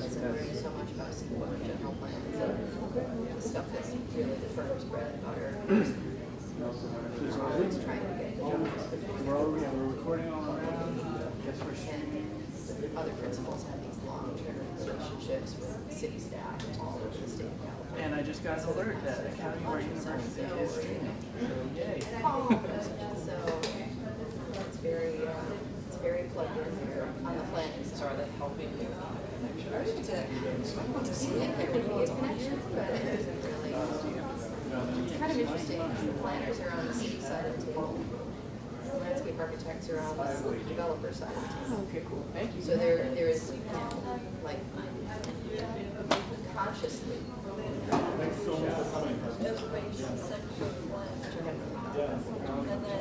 doesn't worry so much about SQL and general plans and the stuff that's really the firm's bread and butter. Always trying to get the jobs. We're recording all around. And the other principals have these long-term relationships with city staff all over the state of California. And I just got an alert that Academy of Art University is streaming. So yay. So it's very plugged in there on the planning. So are they helping you? To see it, there could be a connection, but it isn't really. It's kind of interesting because the planners are on the city side of the table. The landscape architects are on the developer side of the table. Okay, cool. Thank you. So there is, like, consciously. I'll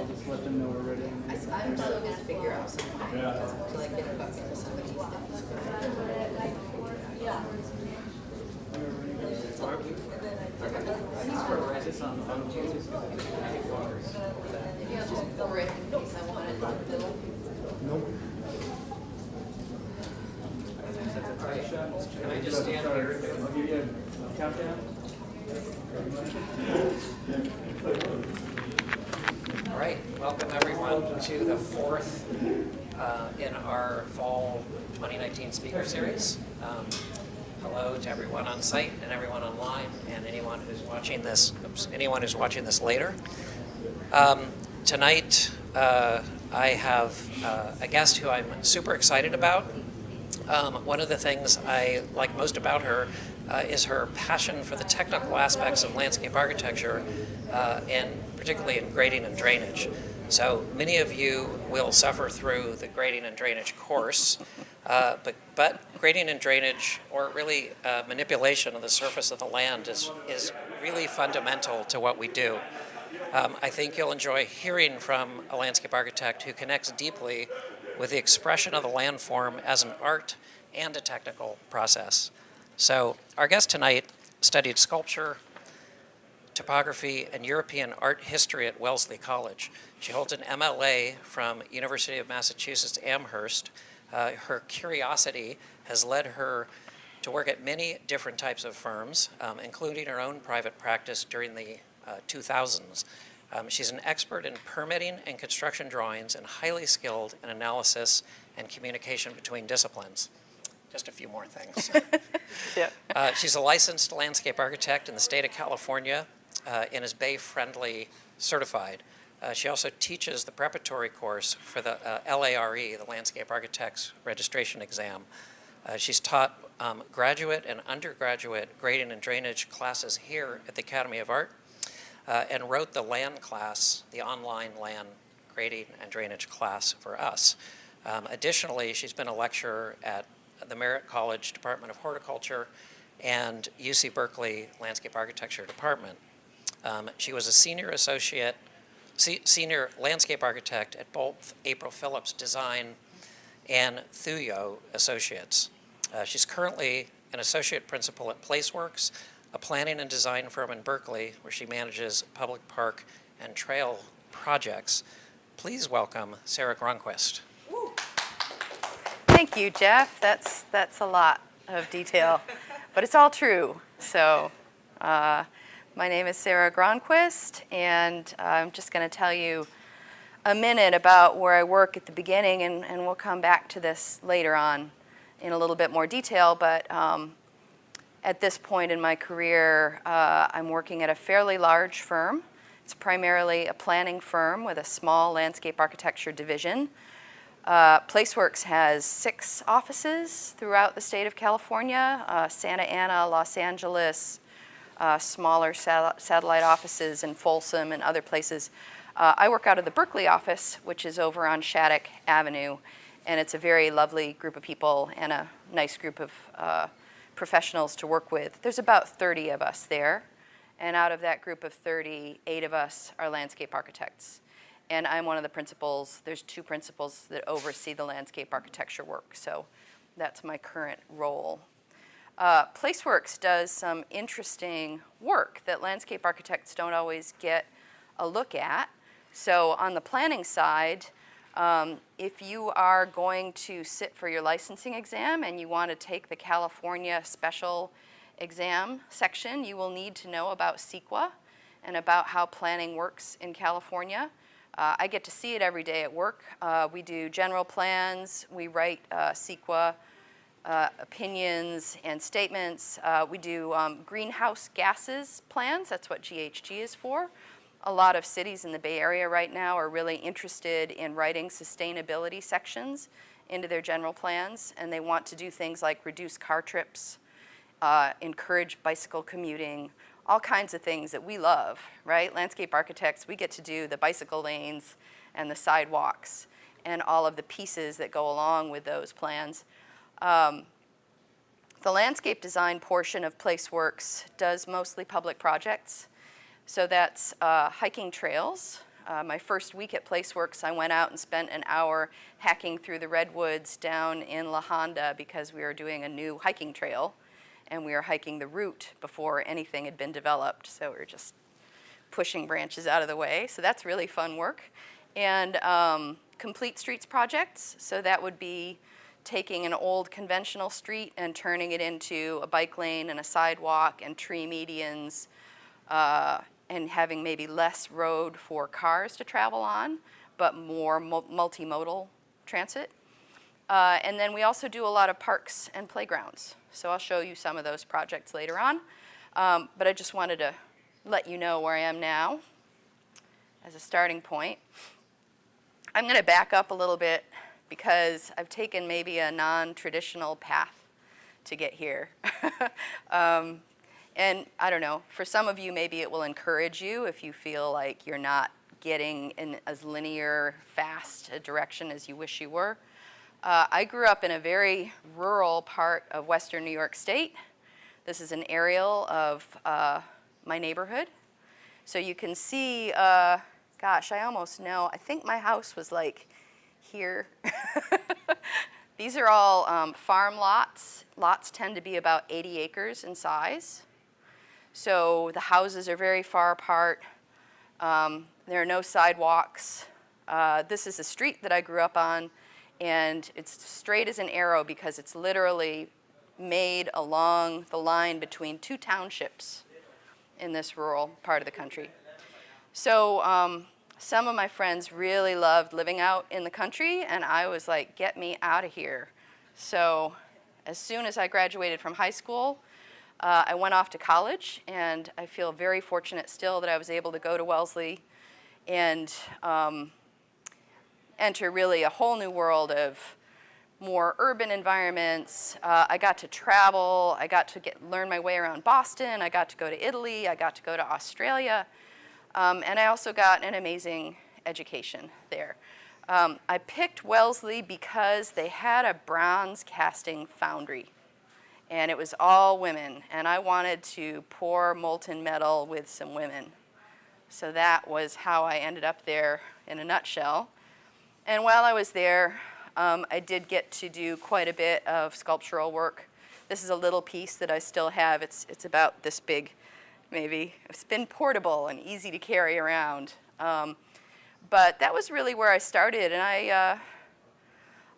just let them know we're ready. I'm still going to figure out something until I get a buck into some of these things. It's on the phone. Maybe I'll just go right in case I want it in the middle. Can I just stand here? I'll give you a countdown. All right, welcome everyone to the fourth in our fall 2019 speaker series. Hello to everyone on site and everyone online and anyone who's watching this. Later. Tonight, I have a guest who I'm super excited about. One of the things I like most about her is her passion for the technical aspects of landscape architecture, and particularly in grading and drainage. So many of you will suffer through the grading and drainage course, but grading and drainage, or really manipulation of the surface of the land, is really fundamental to what we do. I think you'll enjoy hearing from a landscape architect who connects deeply with the expression of the landform as an art and a technical process. So our guest tonight studied sculpture, topography, and European art history at Wellesley College. She holds an MLA from University of Massachusetts Amherst. Her curiosity has led her to work at many different types of firms, including her own private practice during the 2000s. She's an expert in permitting and construction drawings and highly skilled in analysis and communication between disciplines. Just a few more things. Yeah. She's a licensed landscape architect in the state of California and is Bay-friendly certified. She also teaches the preparatory course for the LARE, the Landscape Architects Registration Exam. She's taught graduate and undergraduate grading and drainage classes here at the Academy of Art, and wrote the land class, the online land grading and drainage class for us. Additionally, she's been a lecturer at the Merritt College Department of Horticulture and UC Berkeley Landscape Architecture Department. She was a senior landscape architect at both April Phillips Design and Thuyo Associates. She's currently an associate principal at Placeworks, a planning and design firm in Berkeley, where she manages public park and trail projects. Please welcome Sarah Gronquist. Thank you, Jeff. That's a lot of detail, but it's all true. So my name is Sarah Gronquist, and I'm just going to tell you a minute about where I work at the beginning, and we'll come back to this later on in a little bit more detail, but at this point in my career, I'm working at a fairly large firm. It's primarily a planning firm with a small landscape architecture division. Placeworks has 6 offices throughout the state of California, Santa Ana, Los Angeles, smaller satellite offices in Folsom and other places. I work out of the Berkeley office, which is over on Shattuck Avenue, and it's a very lovely group of people and a nice group of professionals to work with. There's about 30 of us there, and out of that group of 30, 8 of us are landscape architects. And I'm one of the principals. There's 2 principals that oversee the landscape architecture work, so that's my current role. Placeworks does some interesting work that landscape architects don't always get a look at. So on the planning side, If you are going to sit for your licensing exam and you want to take the California special exam section, you will need to know about CEQA and about how planning works in California. I get to see it every day at work. We do general plans, we write CEQA opinions and statements. We do greenhouse gases plans, that's what GHG is for. A lot of cities in the Bay Area right now are really interested in writing sustainability sections into their general plans, and they want to do things like reduce car trips, encourage bicycle commuting, all kinds of things that we love, right? Landscape architects, we get to do the bicycle lanes and the sidewalks and all of the pieces that go along with those plans. The landscape design portion of PlaceWorks does mostly public projects. So that's hiking trails. My first week at PlaceWorks, I went out and spent an hour hacking through the redwoods down in La Honda because we were doing a new hiking trail, and we were hiking the route before anything had been developed. So we were just pushing branches out of the way. So that's really fun work. And complete streets projects. So that would be taking an old conventional street and turning it into a bike lane and a sidewalk and tree medians, and having maybe less road for cars to travel on, but more multimodal transit. And then we also do a lot of parks and playgrounds. So I'll show you some of those projects later on. But I just wanted to let you know where I am now as a starting point. I'm going to back up a little bit because I've taken maybe a non-traditional path to get here. And I don't know, for some of you, maybe it will encourage you if you feel like you're not getting in as linear, fast a direction as you wish you were. I grew up in a very rural part of Western New York State. This is an aerial of my neighborhood. So you can see, gosh, I almost know, I think my house was like here. These are all farm lots. Lots tend to be about 80 acres in size. So the houses are very far apart. There are no sidewalks. This is a street that I grew up on, and it's straight as an arrow because it's literally made along the line between two townships in this rural part of the country. So some of my friends really loved living out in the country, and I was like, get me out of here. So as soon as I graduated from high school, I went off to college, and I feel very fortunate still that I was able to go to Wellesley and enter really a whole new world of more urban environments. I got to travel. I got to learn my way around Boston. I got to go to Italy. I got to go to Australia. And I also got an amazing education there. I picked Wellesley because they had a bronze casting foundry. And it was all women, and I wanted to pour molten metal with some women. So that was how I ended up there in a nutshell. And while I was there, I did get to do quite a bit of sculptural work. This is a little piece that I still have. It's about this big, maybe. It's been portable and easy to carry around. But that was really where I started, and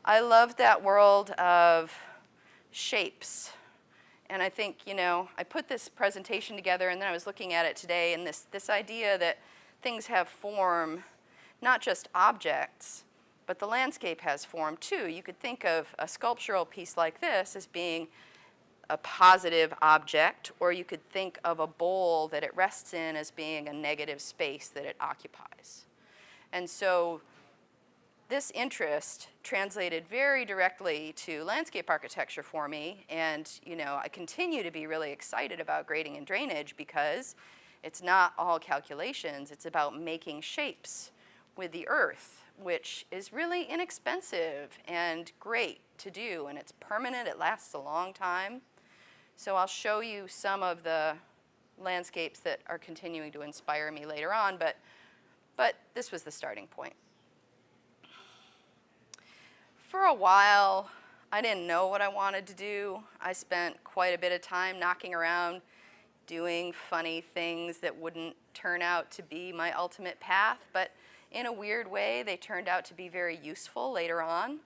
I loved that world of shapes. And I think, you know, I put this presentation together and then I was looking at it today, and this idea that things have form, not just objects, but the landscape has form too. You could think of a sculptural piece like this as being a positive object, or you could think of a bowl that it rests in as being a negative space that it occupies. And so this interest translated very directly to landscape architecture for me, and you know, I continue to be really excited about grading and drainage because it's not all calculations, it's about making shapes with the earth, which is really inexpensive and great to do, and it's permanent, it lasts a long time. So I'll show you some of the landscapes that are continuing to inspire me later on, but this was the starting point. For a while, I didn't know what I wanted to do. I spent quite a bit of time knocking around, doing funny things that wouldn't turn out to be my ultimate path, but in a weird way, they turned out to be very useful later on.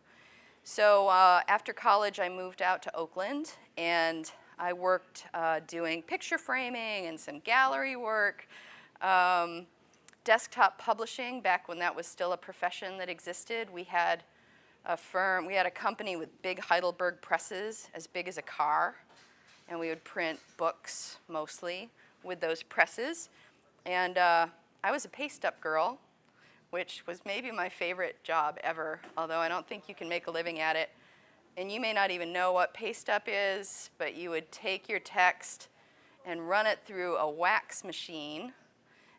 So after college, I moved out to Oakland, and I worked doing picture framing and some gallery work, desktop publishing, back when that was still a profession that existed. We had a company with big Heidelberg presses, as big as a car, and we would print books, mostly, with those presses. And I was a paste-up girl, which was maybe my favorite job ever, although I don't think you can make a living at it. And you may not even know what paste-up is, but you would take your text and run it through a wax machine,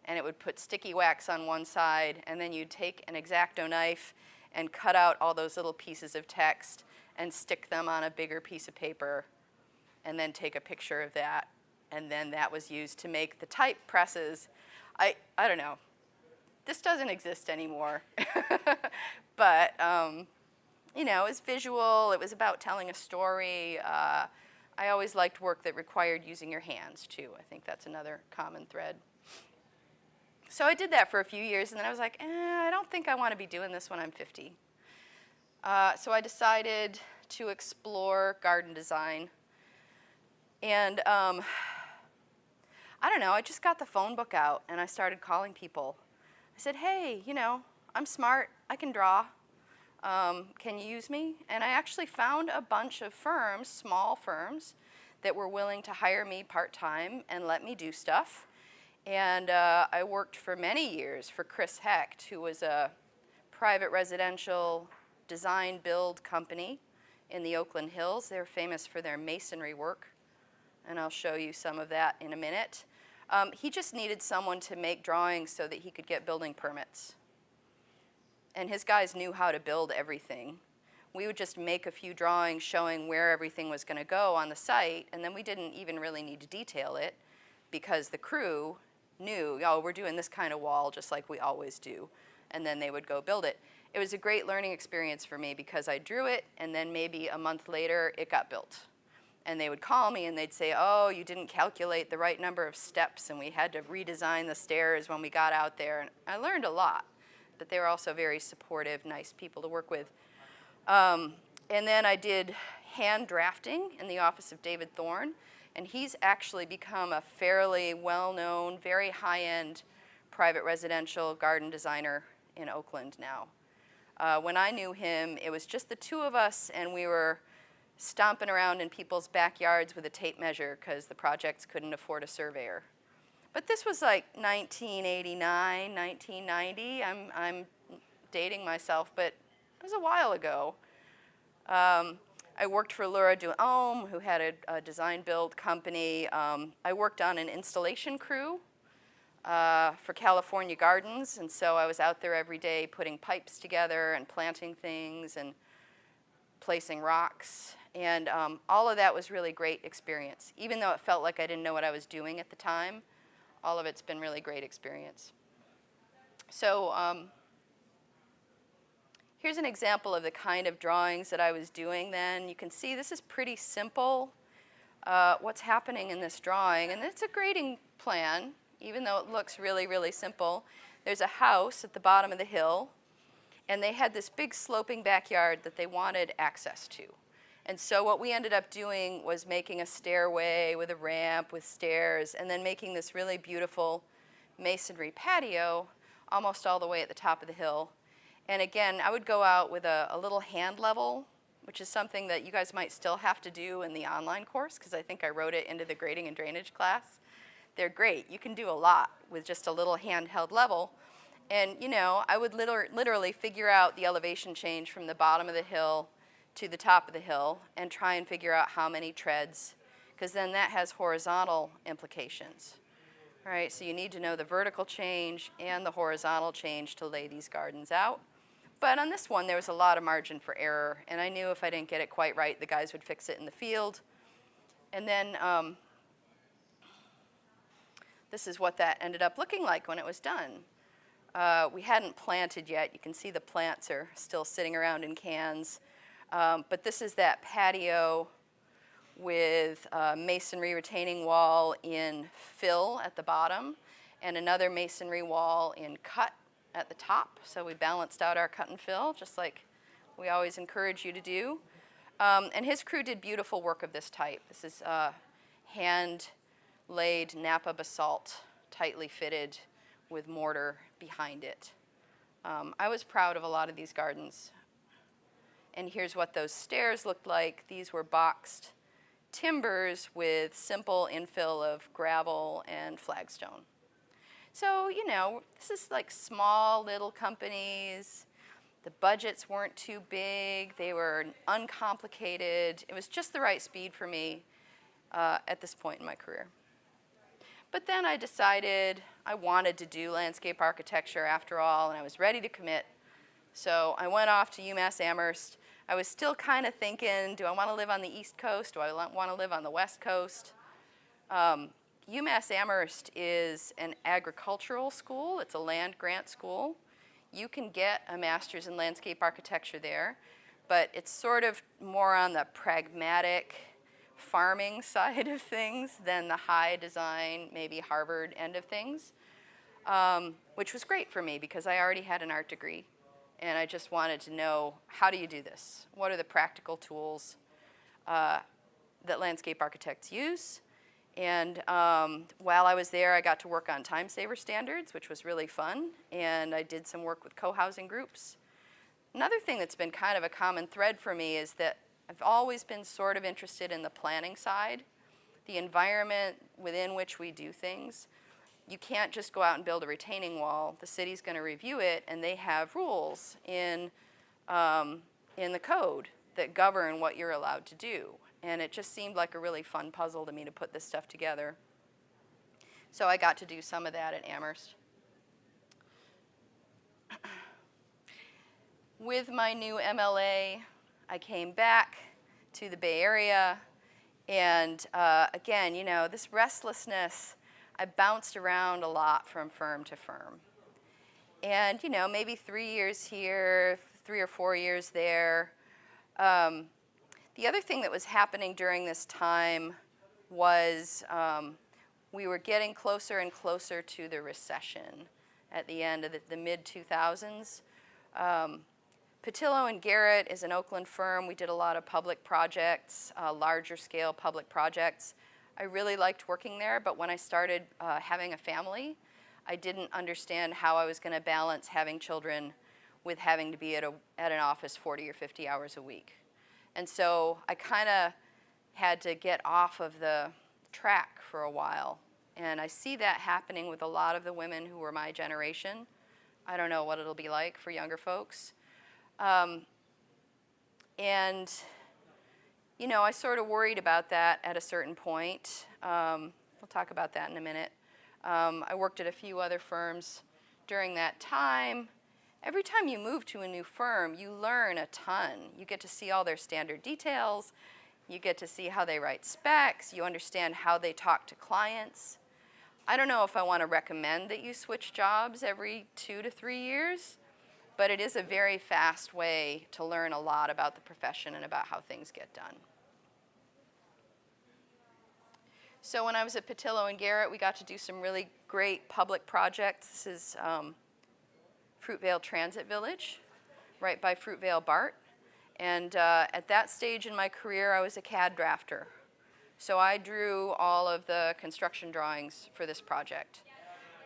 and it would put sticky wax on one side, and then you'd take an X-Acto knife and cut out all those little pieces of text and stick them on a bigger piece of paper, and then take a picture of that. And then that was used to make the type presses. I don't know. This doesn't exist anymore. But, you know, it was visual. It was about telling a story. I always liked work that required using your hands, too. I think that's another common thread. So I did that for a few years, and then I was like, I don't think I want to be doing this when I'm 50. So I decided to explore garden design. And I don't know, I just got the phone book out, and I started calling people. I said, hey, you know, I'm smart, I can draw. Can you use me? And I actually found a bunch of firms, small firms, that were willing to hire me part-time and let me do stuff. And I worked for many years for Chris Hecht, who was a private residential design build company in the Oakland Hills. They're famous for their masonry work, and I'll show you some of that in a minute. He just needed someone to make drawings so that he could get building permits. And his guys knew how to build everything. We would just make a few drawings showing where everything was going to go on the site, and then we didn't even really need to detail it because the crew knew, oh, we're doing this kind of wall just like we always do, and then they would go build it. It was a great learning experience for me because I drew it, and then maybe a month later it got built. And they would call me and they'd say, oh, you didn't calculate the right number of steps, and we had to redesign the stairs when we got out there. And I learned a lot, but they were also very supportive, nice people to work with. And then I did hand drafting in the office of David Thorne, and he's actually become a fairly well-known, very high-end private residential garden designer in Oakland now. When I knew him, it was just the two of us, and we were stomping around in people's backyards with a tape measure because the projects couldn't afford a surveyor. But this was like 1989, 1990. I'm dating myself, but it was a while ago. I worked for Laura Duhomme, who had a design build company. I worked on an installation crew for California Gardens, and so I was out there every day putting pipes together and planting things and placing rocks. And all of that was really great experience. Even though it felt like I didn't know what I was doing at the time, all of it's been really great experience. So here's an example of the kind of drawings that I was doing then. You can see this is pretty simple, what's happening in this drawing. And it's a grading plan, even though it looks really, really simple. There's a house at the bottom of the hill, and they had this big sloping backyard that they wanted access to. And so what we ended up doing was making a stairway with a ramp with stairs, and then making this really beautiful masonry patio almost all the way at the top of the hill. And again, I would go out with a little hand level, which is something that you guys might still have to do in the online course, because I think I wrote it into the grading and drainage class. They're great. You can do a lot with just a little handheld level. And, you know, I would literally figure out the elevation change from the bottom of the hill to the top of the hill and try and figure out how many treads, because then that has horizontal implications. All right, so you need to know the vertical change and the horizontal change to lay these gardens out. But on this one, there was a lot of margin for error, and I knew if I didn't get it quite right, the guys would fix it in the field. And then this is what that ended up looking like when it was done. We hadn't planted yet. You can see the plants are still sitting around in cans. But this is that patio with a masonry retaining wall in fill at the bottom and another masonry wall in cut at the top. So we balanced out our cut and fill, just like we always encourage you to do. And his crew did beautiful work of this type. This is hand-laid Napa basalt, tightly fitted with mortar behind it. I was proud of a lot of these gardens. And here's what those stairs looked like. These were boxed timbers with simple infill of gravel and flagstone. So, you know, this is like small little companies. The budgets weren't too big. They were uncomplicated. It was just the right speed for me at this point in my career. But then I decided I wanted to do landscape architecture after all, and I was ready to commit. So I went off to UMass Amherst. I was still kind of thinking, do I want to live on the East Coast? Do I want to live on the West Coast? UMass Amherst is an agricultural school. It's a land grant school. You can get a master's in landscape architecture there, but it's sort of more on the pragmatic farming side of things than the high design, maybe Harvard end of things, which was great for me because I already had an art degree. And I just wanted to know, how do you do this? What are the practical tools that landscape architects use? And while I was there, I got to work on time saver standards, which was really fun. And I did some work with co-housing groups. Another thing that's been kind of a common thread for me is that I've always been sort of interested in the planning side, the environment within which we do things. You can't just go out and build a retaining wall. The city's going to review it, and they have rules in the code that govern what you're allowed to do. And it just seemed like a really fun puzzle to me to put this stuff together. So I got to do some of that at Amherst. With my new MLA, I came back to the Bay Area. And again, you know, this restlessness, I bounced around a lot from firm to firm. And, you know, maybe 3 years here, 3 or 4 years there. The other thing that was happening during this time was we were getting closer and closer to the recession at the end of the mid-2000s. Petillo and Garrett is an Oakland firm. We did a lot of public projects, larger scale public projects. I really liked working there, but when I started having a family, I didn't understand how I was going to balance having children with having to be at an office 40 or 50 hours a week. And so I kind of had to get off of the track for a while. And I see that happening with a lot of the women who were my generation. I don't know what it'll be like for younger folks. And, you know, I sort of worried about that at a certain point. We'll talk about that in a minute. I worked at a few other firms during that time. Every time you move to a new firm, you learn a ton. You get to see all their standard details. You get to see how they write specs. You understand how they talk to clients. I don't know if I want to recommend that you switch jobs every 2 to 3 years, but it is a very fast way to learn a lot about the profession and about how things get done. So when I was at Petillo and Garrett, we got to do some really great public projects. This is Fruitvale Transit Village, right by Fruitvale BART. And at that stage in my career, I was a CAD drafter. So I drew all of the construction drawings for this project.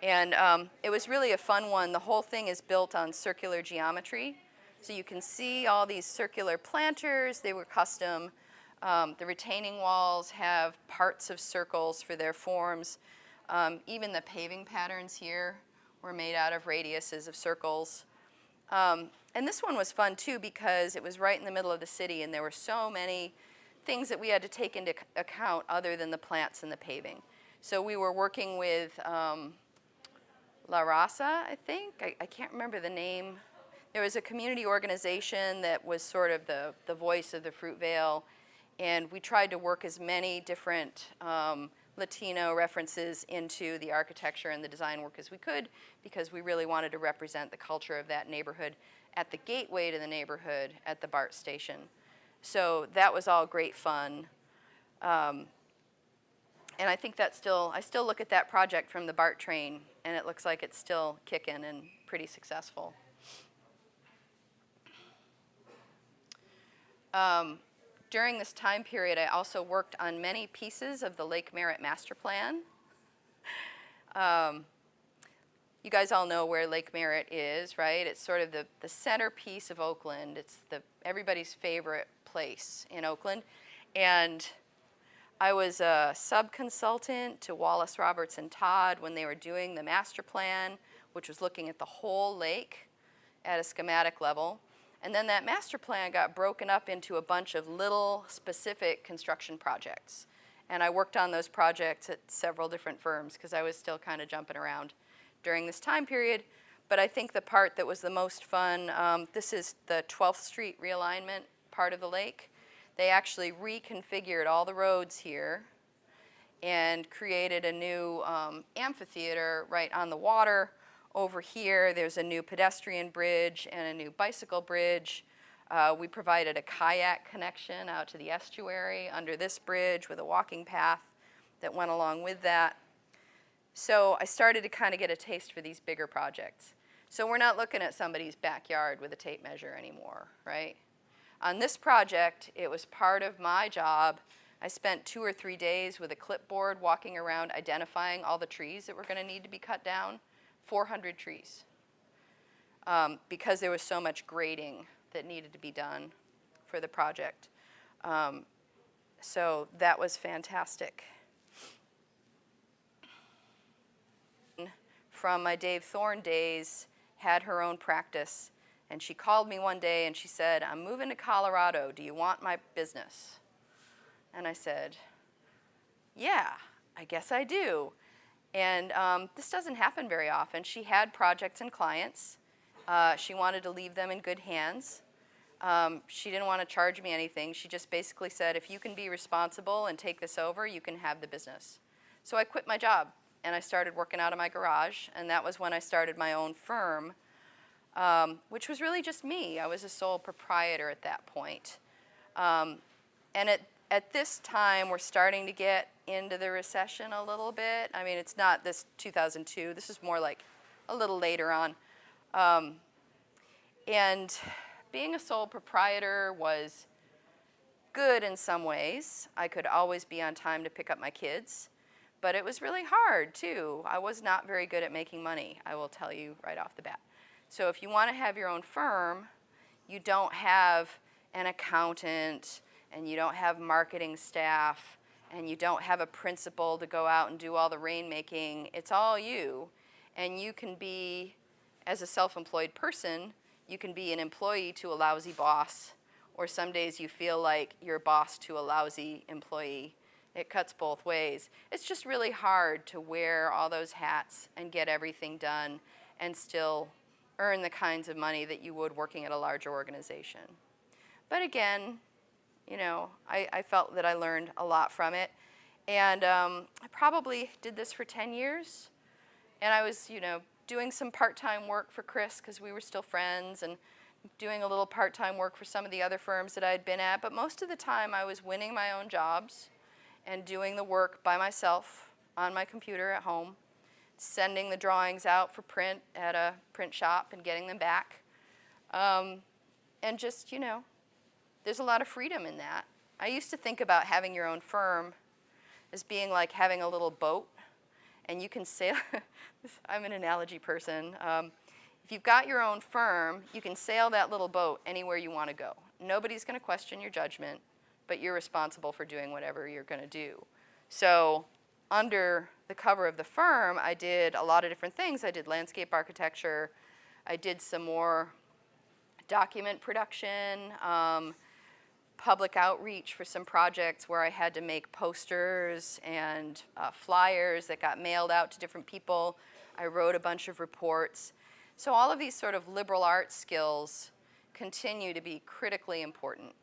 And it was really a fun one. The whole thing is built on circular geometry. So you can see all these circular planters. They were custom. The retaining walls have parts of circles for their forms. Even the paving patterns here were made out of radiuses of circles. And this one was fun too because it was right in the middle of the city and there were so many things that we had to take into account other than the plants and the paving. So we were working with La Raza, I think. I can't remember the name. There was a community organization that was sort of the voice of the Fruitvale, and we tried to work as many different Latino references into the architecture and the design work as we could because we really wanted to represent the culture of that neighborhood at the gateway to the neighborhood at the BART station. So that was all great fun. And I think I still look at that project from the BART train and it looks like it's still kicking and pretty successful. During this time period, I also worked on many pieces of the Lake Merritt Master Plan. You guys all know where Lake Merritt is, right? It's sort of the centerpiece of Oakland. It's everybody's favorite place in Oakland. And I was a sub-consultant to Wallace, Roberts, and Todd when they were doing the master plan, which was looking at the whole lake at a schematic level. And then that master plan got broken up into a bunch of little specific construction projects. And I worked on those projects at several different firms because I was still kind of jumping around during this time period. But I think the part that was the most fun, this is the 12th Street realignment part of the lake. They actually reconfigured all the roads here and created a new amphitheater right on the water. Over here, there's a new pedestrian bridge and a new bicycle bridge. We provided a kayak connection out to the estuary under this bridge with a walking path that went along with that. So I started to kind of get a taste for these bigger projects. So we're not looking at somebody's backyard with a tape measure anymore, right? On this project, it was part of my job. I spent 2 or 3 days with a clipboard walking around identifying all the trees that were going to need to be cut down, 400 trees, because there was so much grading that needed to be done for the project. So that was fantastic. From my Dave Thorne days, had her own practice, and she called me one day and she said, "I'm moving to Colorado, do you want my business?" And I said, "Yeah, I guess I do." And this doesn't happen very often. She had projects and clients. She wanted to leave them in good hands. She didn't want to charge me anything. She just basically said, if you can be responsible and take this over, you can have the business. So I quit my job and I started working out of my garage, and that was when I started my own firm, which was really just me. I was a sole proprietor at that point. And at this time, we're starting to get into the recession a little bit. I mean, it's not this 2002. This is more like a little later on. And being a sole proprietor was good in some ways. I could always be on time to pick up my kids. But it was really hard, too. I was not very good at making money, I will tell you right off the bat. So if you want to have your own firm, you don't have an accountant, and you don't have marketing staff, and you don't have a principal to go out and do all the rainmaking. It's all you. And you can be, as a self-employed person, you can be an employee to a lousy boss, or some days you feel like you're a boss to a lousy employee. It cuts both ways. It's just really hard to wear all those hats and get everything done and still earn the kinds of money that you would working at a larger organization. But again, you know, I felt that I learned a lot from it. And I probably did this for 10 years. And I was, you know, doing some part-time work for Chris because we were still friends, and doing a little part-time work for some of the other firms that I had been at. But most of the time I was winning my own jobs and doing the work by myself on my computer at home, sending the drawings out for print at a print shop and getting them back. And just, you know, there's a lot of freedom in that. I used to think about having your own firm as being like having a little boat, and you can sail. I'm an analogy person. If you've got your own firm, you can sail that little boat anywhere you want to go. Nobody's going to question your judgment, but you're responsible for doing whatever you're going to do. So under the cover of the firm, I did a lot of different things. I did landscape architecture. I did some more document production, public outreach for some projects where I had to make posters and flyers that got mailed out to different people. I wrote a bunch of reports. So all of these sort of liberal arts skills continue to be critically important.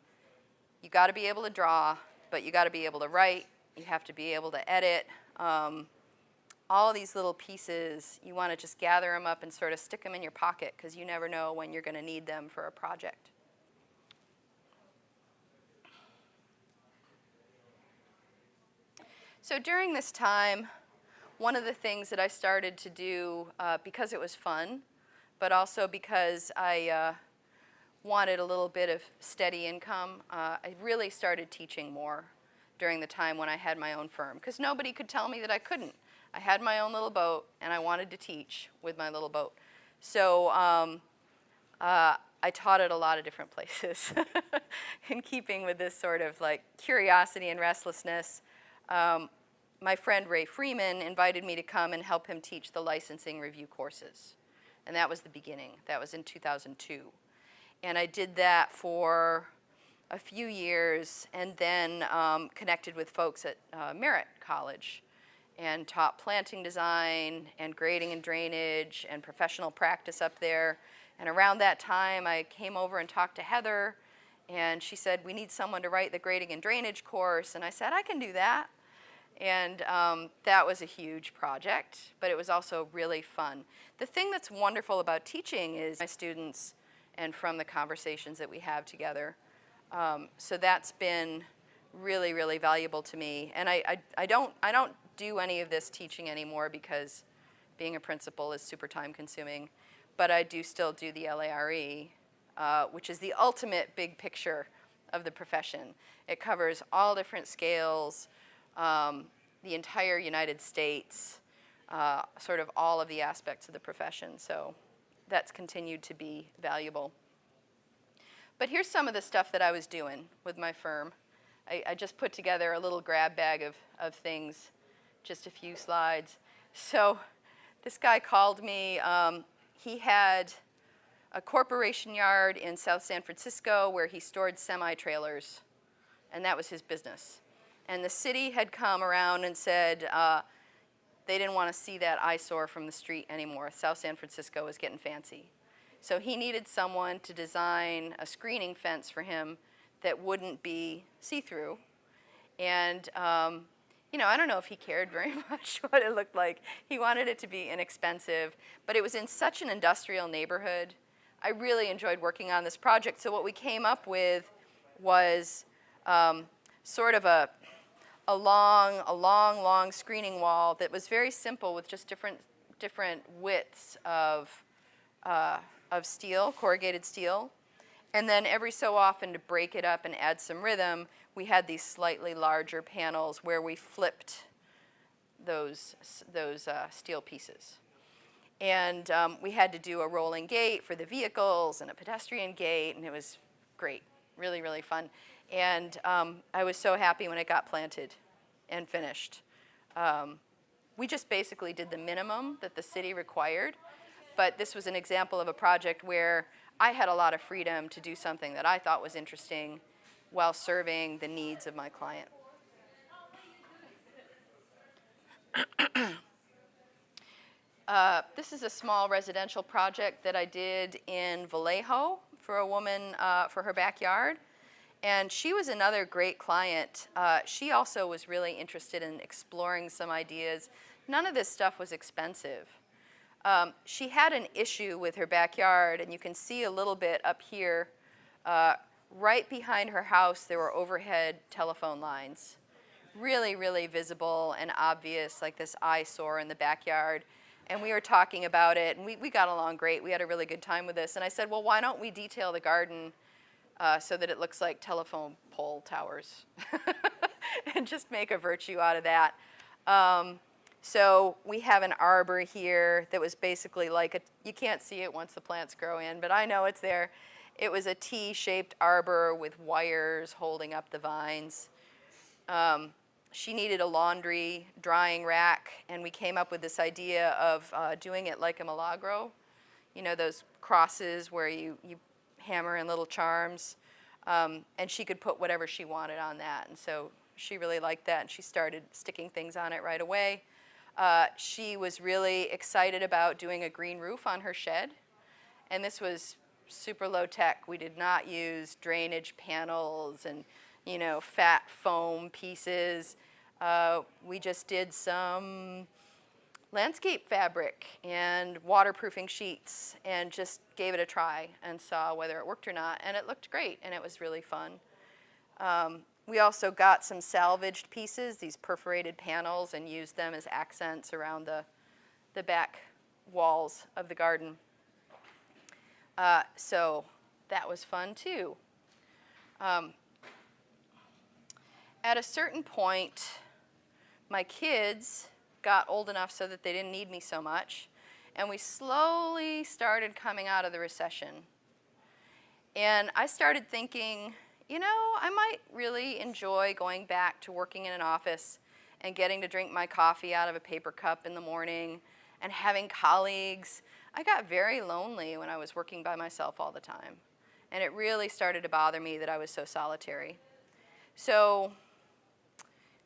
You got to be able to draw, but you got to be able to write. You have to be able to edit. All these little pieces, you want to just gather them up and sort of stick them in your pocket because you never know when you're going to need them for a project. So during this time, one of the things that I started to do, because it was fun, but also because I wanted a little bit of steady income. I really started teaching more during the time when I had my own firm, because nobody could tell me that I couldn't. I had my own little boat, and I wanted to teach with my little boat. So I taught at a lot of different places in keeping with this sort of like curiosity and restlessness. My friend Ray Freeman invited me to come and help him teach the licensing review courses. And that was the beginning. That was in 2002. And I did that for a few years, and then connected with folks at Merritt College and taught planting design and grading and drainage and professional practice up there. And around that time, I came over and talked to Heather, and she said, we need someone to write the grading and drainage course. And I said, I can do that. And that was a huge project, but it was also really fun. The thing that's wonderful about teaching is my students and from the conversations that we have together. So that's been really, really valuable to me. And I don't do any of this teaching anymore because being a principal is super time consuming. But I do still do the LARE, which is the ultimate big picture of the profession. It covers all different scales, the entire United States, sort of all of the aspects of the profession. So that's continued to be valuable. But here's some of the stuff that I was doing with my firm. I just put together a little grab bag of things, just a few slides. So this guy called me. He had a corporation yard in South San Francisco where he stored semi-trailers, and that was his business. And the city had come around and said they didn't want to see that eyesore from the street anymore. South San Francisco was getting fancy. So he needed someone to design a screening fence for him that wouldn't be see-through. And you know, I don't know if he cared very much what it looked like. He wanted it to be inexpensive, but it was in such an industrial neighborhood. I really enjoyed working on this project. So what we came up with was sort of a long screening wall that was very simple with just different widths of steel, corrugated steel. And then every so often, to break it up and add some rhythm, we had these slightly larger panels where we flipped those steel pieces. And we had to do a rolling gate for the vehicles and a pedestrian gate, and it was great, really, really fun. And I was so happy when it got planted and finished. We just basically did the minimum that the city required, but this was an example of a project where I had a lot of freedom to do something that I thought was interesting while serving the needs of my client. This is a small residential project that I did in Vallejo for a woman for her backyard. And she was another great client. She also was really interested in exploring some ideas. None of this stuff was expensive. She had an issue with her backyard, and you can see a little bit up here. Right behind her house, there were overhead telephone lines. Really, really visible and obvious, like this eyesore in the backyard. And we were talking about it, and we got along great. We had a really good time with this. And I said, well, why don't we detail the garden so that it looks like telephone pole towers and just make a virtue out of that. So we have an arbor here that was basically like you can't see it once the plants grow in, but I know it's there. It was a T-shaped arbor with wires holding up the vines. She needed a laundry drying rack, and we came up with this idea of doing it like a milagro. You know, those crosses where you hammer in little charms. And she could put whatever she wanted on that. And so she really liked that, and she started sticking things on it right away. She was really excited about doing a green roof on her shed. And this was super low tech. We did not use drainage panels and, you know, fat foam pieces. We just did some landscape fabric and waterproofing sheets and just gave it a try and saw whether it worked or not. And it looked great, and it was really fun. We also got some salvaged pieces, these perforated panels, and used them as accents around the back walls of the garden. So that was fun too. At a certain point, my kids got old enough so that they didn't need me so much, and we slowly started coming out of the recession. And I started thinking, you know, I might really enjoy going back to working in an office and getting to drink my coffee out of a paper cup in the morning and having colleagues. I got very lonely when I was working by myself all the time. And it really started to bother me that I was so solitary. So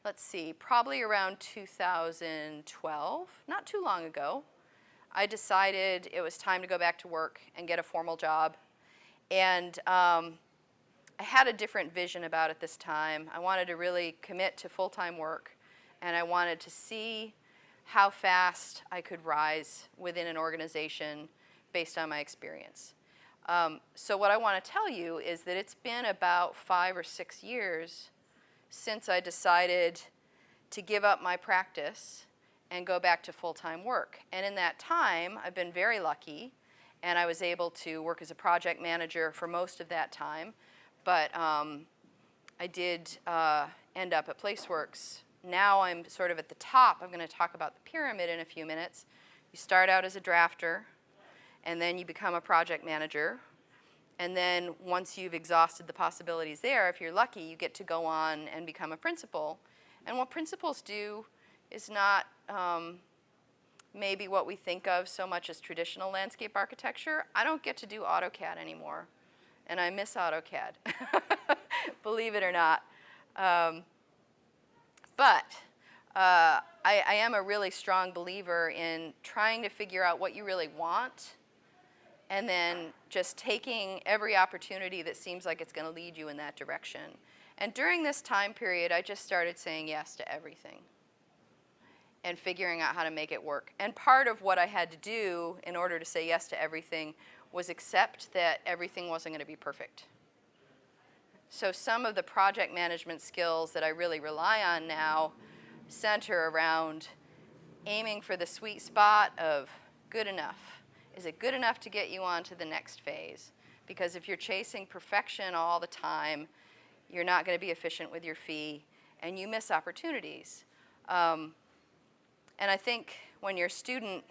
let's see, probably around 2012, not too long ago, I decided it was time to go back to work and get a formal job. And I had a different vision about it this time. I wanted to really commit to full-time work, and I wanted to see how fast I could rise within an organization based on my experience. So what I want to tell you is that it's been about 5 or 6 years since I decided to give up my practice and go back to full-time work. And in that time, I've been very lucky, and I was able to work as a project manager for most of that time. But I did end up at PlaceWorks. Now I'm sort of at the top. I'm going to talk about the pyramid in a few minutes. You start out as a drafter, and then you become a project manager. And then once you've exhausted the possibilities there, if you're lucky, you get to go on and become a principal. And what principals do is not maybe what we think of so much as traditional landscape architecture. I don't get to do AutoCAD anymore, and I miss AutoCAD, believe it or not. But I am a really strong believer in trying to figure out what you really want, and then just taking every opportunity that seems like it's going to lead you in that direction. And during this time period, I just started saying yes to everything and figuring out how to make it work. And part of what I had to do in order to say yes to everything was accept that everything wasn't going to be perfect. So some of the project management skills that I really rely on now center around aiming for the sweet spot of good enough. Is it good enough to get you on to the next phase? Because if you're chasing perfection all the time, you're not going to be efficient with your fee, and you miss opportunities. And I think when you're a student,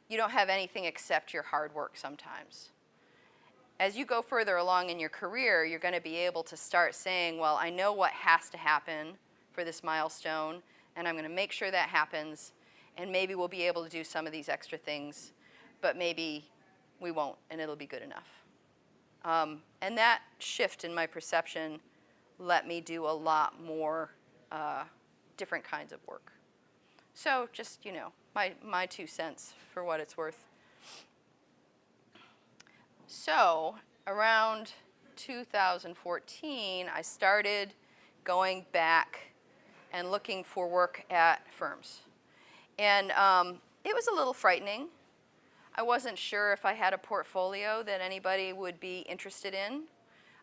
you don't have anything except your hard work sometimes. As you go further along in your career, you're going to be able to start saying, well, I know what has to happen for this milestone, and I'm going to make sure that happens, and maybe we'll be able to do some of these extra things, but maybe we won't, and it'll be good enough. And that shift in my perception let me do a lot more different kinds of work. So just, you know, my 2 cents for what it's worth. So around 2014, I started going back and looking for work at firms. And it was a little frightening. I wasn't sure if I had a portfolio that anybody would be interested in.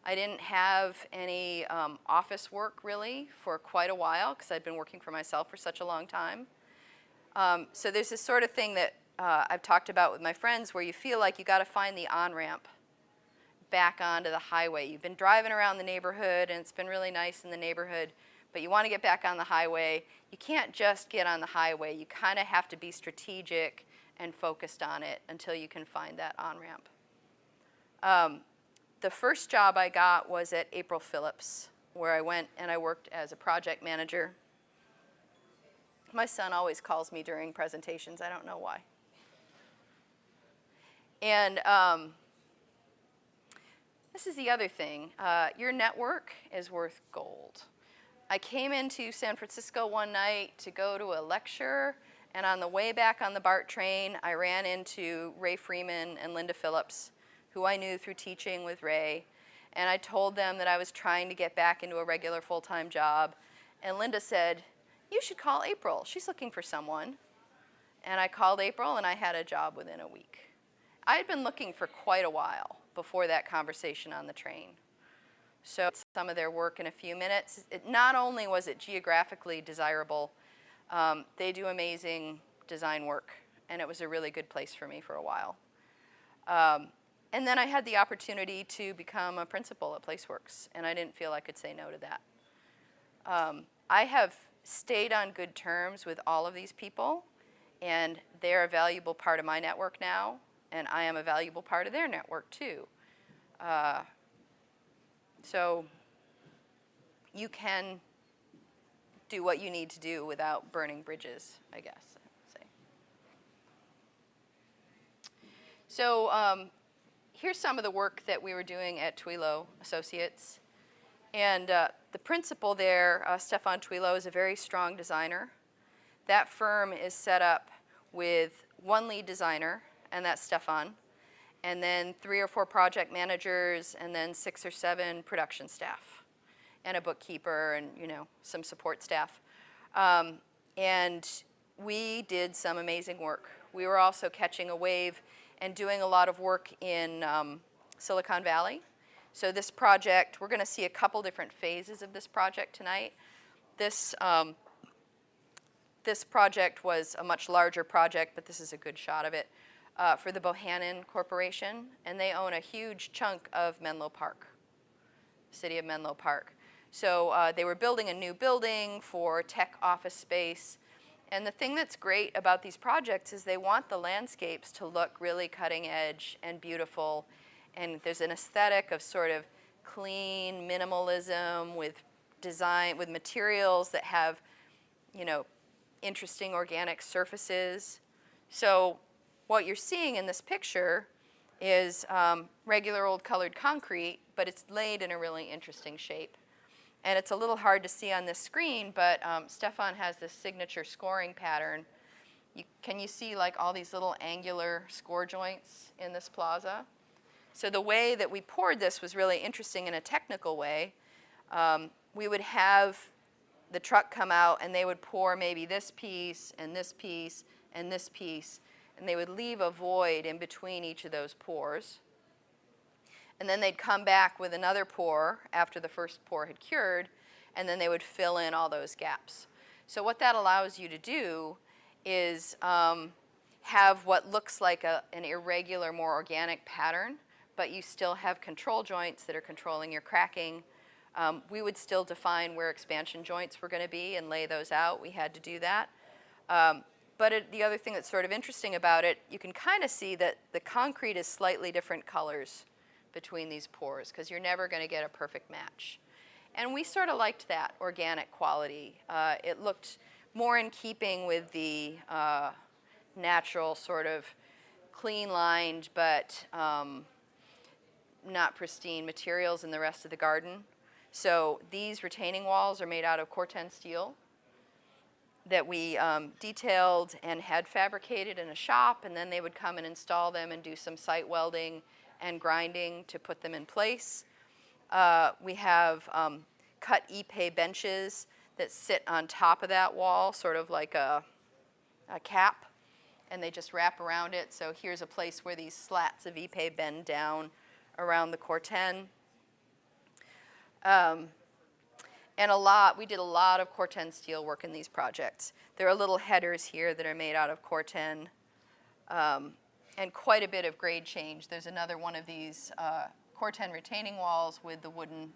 I didn't have any office work really for quite a while because I'd been working for myself for such a long time. So there's this sort of thing that I've talked about with my friends where you feel like you got to find the on-ramp back onto the highway. You've been driving around the neighborhood and it's been really nice in the neighborhood, but you want to get back on the highway. You can't just get on the highway. You kind of have to be strategic and focused on it until you can find that on-ramp. The first job I got was at April Phillips, where I went and I worked as a project manager. My son always calls me during presentations. I don't know why. And this is the other thing. Your network is worth gold. I came into San Francisco one night to go to a lecture, and on the way back on the BART train, I ran into Ray Freeman and Linda Phillips, who I knew through teaching with Ray. And I told them that I was trying to get back into a regular full-time job. And Linda said, you should call April. She's looking for someone. And I called April, and I had a job within a week. I had been looking for quite a while before that conversation on the train. So some of their work in a few minutes. Not only was it geographically desirable, they do amazing design work, and it was a really good place for me for a while. And then I had the opportunity to become a principal at PlaceWorks, and I didn't feel I could say no to that. I have stayed on good terms with all of these people, and they're a valuable part of my network now, and I am a valuable part of their network too. So you can do what you need to do without burning bridges, I guess I would say. So here's some of the work that we were doing at Twilo Associates. And the principal there, Stefan Twilo, is a very strong designer. That firm is set up with one lead designer, and that's Stefan, and then 3 or 4 project managers, and then 6 or 7 production staff, and a bookkeeper, and some support staff. And we did some amazing work. We were also catching a wave and doing a lot of work in Silicon Valley. So this project, we're going to see a couple different phases of this project tonight. This project was a much larger project, but this is a good shot of it, for the Bohannon Corporation, and they own a huge chunk of Menlo Park, city of Menlo Park. So they were building a new building for tech office space, and the thing that's great about these projects is they want the landscapes to look really cutting edge and beautiful. And there's an aesthetic of sort of clean minimalism with design, with materials that have, interesting organic surfaces. So what you're seeing in this picture is regular old colored concrete, but it's laid in a really interesting shape. And it's a little hard to see on this screen, but Stefan has this signature scoring pattern. Can you see like all these little angular score joints in this plaza? So the way that we poured this was really interesting in a technical way. We would have the truck come out, and they would pour maybe this piece, and this piece, and this piece, and they would leave a void in between each of those pours. And then they'd come back with another pour after the first pour had cured, and then they would fill in all those gaps. So what that allows you to do is have what looks like an irregular, more organic pattern, but you still have control joints that are controlling your cracking. We would still define where expansion joints were going to be and lay those out. We had to do that. But the other thing that's sort of interesting about it, you can kind of see that the concrete is slightly different colors between these pours, because you're never going to get a perfect match. And we sort of liked that organic quality. It looked more in keeping with the natural sort of clean-lined but not pristine materials in the rest of the garden. So these retaining walls are made out of Corten steel that we detailed and had fabricated in a shop, and then they would come and install them and do some site welding and grinding to put them in place. We have cut Ipe benches that sit on top of that wall, sort of like a cap, and they just wrap around it. So here's a place where these slats of Ipe bend down around the Corten. And we did a lot of Corten steel work in these projects. There are little headers here that are made out of Corten, and quite a bit of grade change. There's another one of these Corten retaining walls with the wooden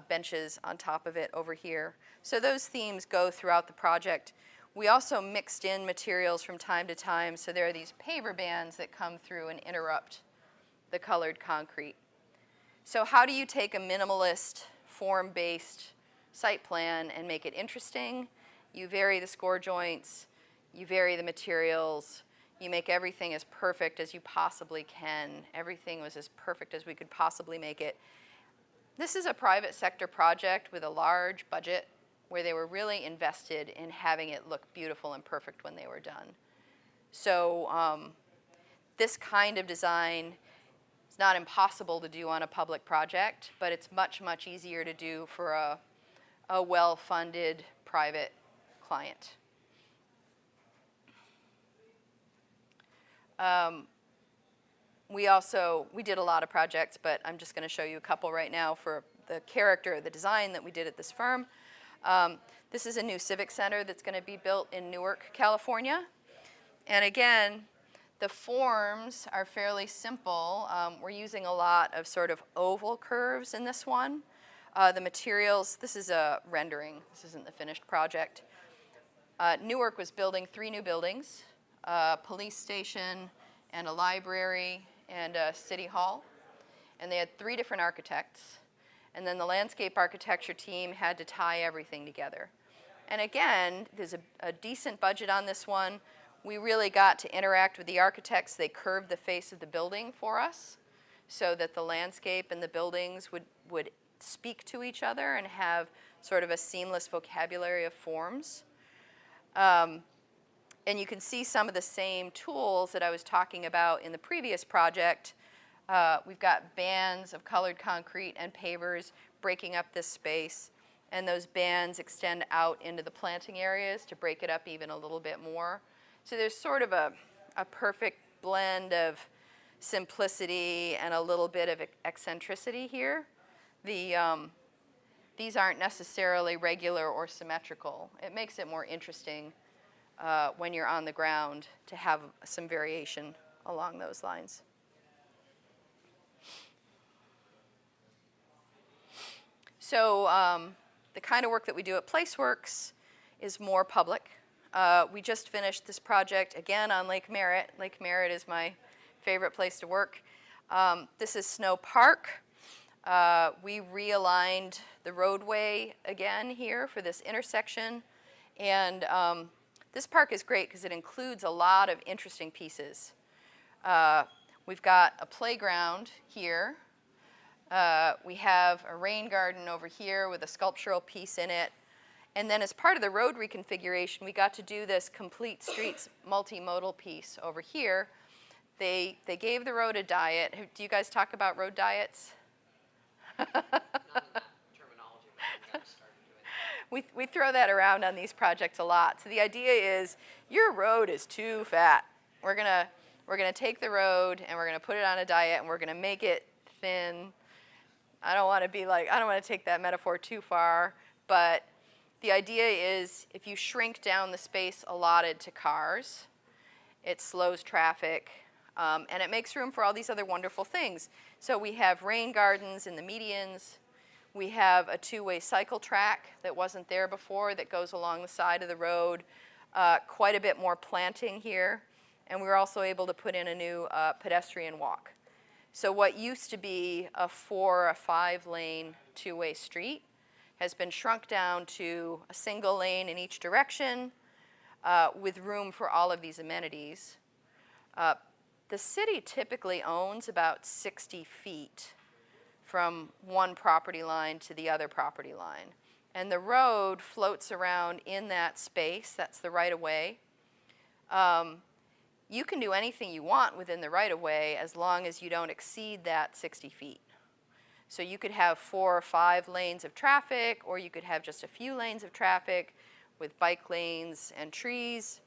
benches on top of it over here. So those themes go throughout the project. We also mixed in materials from time to time, so there are these paver bands that come through and interrupt the colored concrete. So how do you take a minimalist, form-based site plan and make it interesting? You vary the score joints, you vary the materials, you make everything as perfect as you possibly can. Everything was as perfect as we could possibly make it. This is a private sector project with a large budget where they were really invested in having it look beautiful and perfect when they were done. So this kind of design, it's not impossible to do on a public project, but it's much, much easier to do for a well-funded private client. We did a lot of projects, but I'm just going to show you a couple right now for the character, the design that we did at this firm. This is a new civic center that's going to be built in Newark, California. And again, The forms are fairly simple. We're using a lot of sort of oval curves in this one. The materials, this is a rendering. This isn't the finished project. Newark was building 3 new buildings, a police station and a library and a city hall. And they had 3 different architects. And then the landscape architecture team had to tie everything together. And again, there's a decent budget on this one. We really got to interact with the architects. They curved the face of the building for us so that the landscape and the buildings would speak to each other and have sort of a seamless vocabulary of forms. And you can see some of the same tools that I was talking about in the previous project. We've got bands of colored concrete and pavers breaking up this space. And those bands extend out into the planting areas to break it up even a little bit more. So there's sort of a perfect blend of simplicity and a little bit of eccentricity here. These aren't necessarily regular or symmetrical. It makes it more interesting when you're on the ground to have some variation along those lines. So the kind of work that we do at PlaceWorks is more public. We just finished this project again on Lake Merritt. Lake Merritt is my favorite place to work. This is Snow Park. We realigned the roadway again here for this intersection. And this park is great because it includes a lot of interesting pieces. We've got a playground here. We have a rain garden over here with a sculptural piece in it. And then as part of the road reconfiguration, we got to do this complete streets multimodal piece over here. They gave the road a diet. Do you guys talk about road diets? Not in that terminology, but we got started doing that. We throw that around on these projects a lot. So the idea is your road is too fat. We're gonna take the road and we're gonna put it on a diet and we're gonna make it thin. I don't want to take that metaphor too far, but the idea is if you shrink down the space allotted to cars, it slows traffic, and it makes room for all these other wonderful things. So we have rain gardens in the medians. We have a 2-way cycle track that wasn't there before that goes along the side of the road. Quite a bit more planting here. And we were also able to put in a new pedestrian walk. So what used to be a 4 or 5 lane 2-way street has been shrunk down to a single lane in each direction with room for all of these amenities. The city typically owns about 60 feet from one property line to the other property line. And the road floats around in that space. That's the right-of-way. You can do anything you want within the right-of-way as long as you don't exceed that 60 feet. So you could have 4 or 5 lanes of traffic, or you could have just a few lanes of traffic with bike lanes and trees.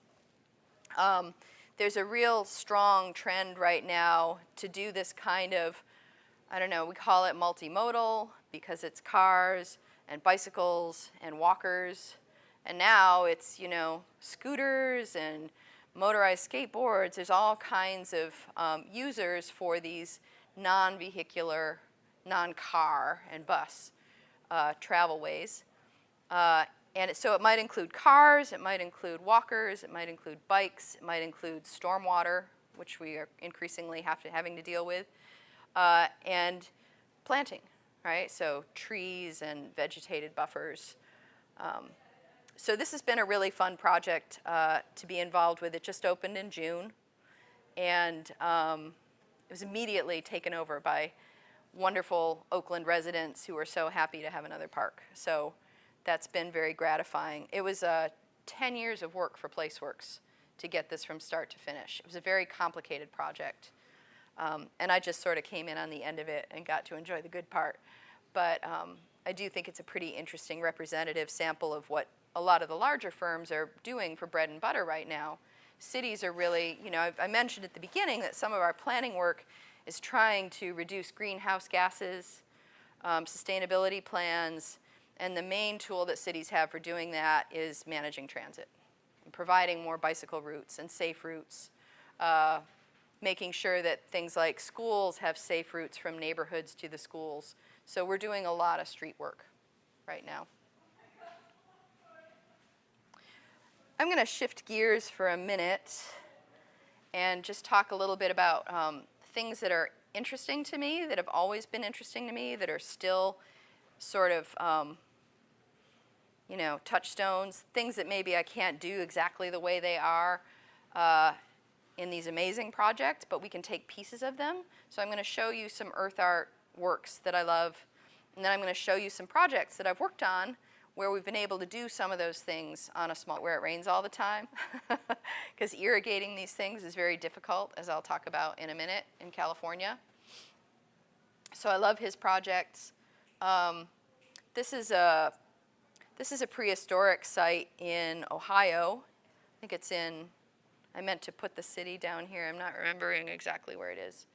There's a real strong trend right now to do this kind of, I don't know, we call it multimodal because it's cars and bicycles and walkers. And now it's, scooters and motorized skateboards. There's all kinds of users for these non-vehicular, non-car and bus travelways. So it might include cars, it might include walkers, it might include bikes, it might include stormwater, which we are increasingly having to deal with, and planting, right? So trees and vegetated buffers. So this has been a really fun project to be involved with. It just opened in June, and it was immediately taken over by wonderful Oakland residents who were so happy to have another park. So that's been very gratifying. It was 10 years of work for PlaceWorks to get this from start to finish. It was a very complicated project, and I just sort of came in on the end of it and got to enjoy the good part. But I do think it's a pretty interesting representative sample of what a lot of the larger firms are doing for bread and butter right now. Cities are really, I mentioned at the beginning that some of our planning work is trying to reduce greenhouse gases, sustainability plans, and the main tool that cities have for doing that is managing transit and providing more bicycle routes and safe routes, making sure that things like schools have safe routes from neighborhoods to the schools. So we're doing a lot of street work right now. I'm going to shift gears for a minute and just talk a little bit about things that are interesting to me, that have always been interesting to me, that are still sort of touchstones, things that maybe I can't do exactly the way they are in these amazing projects, but we can take pieces of them. So I'm going to show you some earth art works that I love, and then I'm going to show you some projects that I've worked on where we've been able to do some of those things on a small, where it rains all the time, because irrigating these things is very difficult, as I'll talk about in a minute, in California. So I love his projects. This is a prehistoric site in Ohio. I think it's in, I meant to put the city down here. I'm not remembering exactly where it is.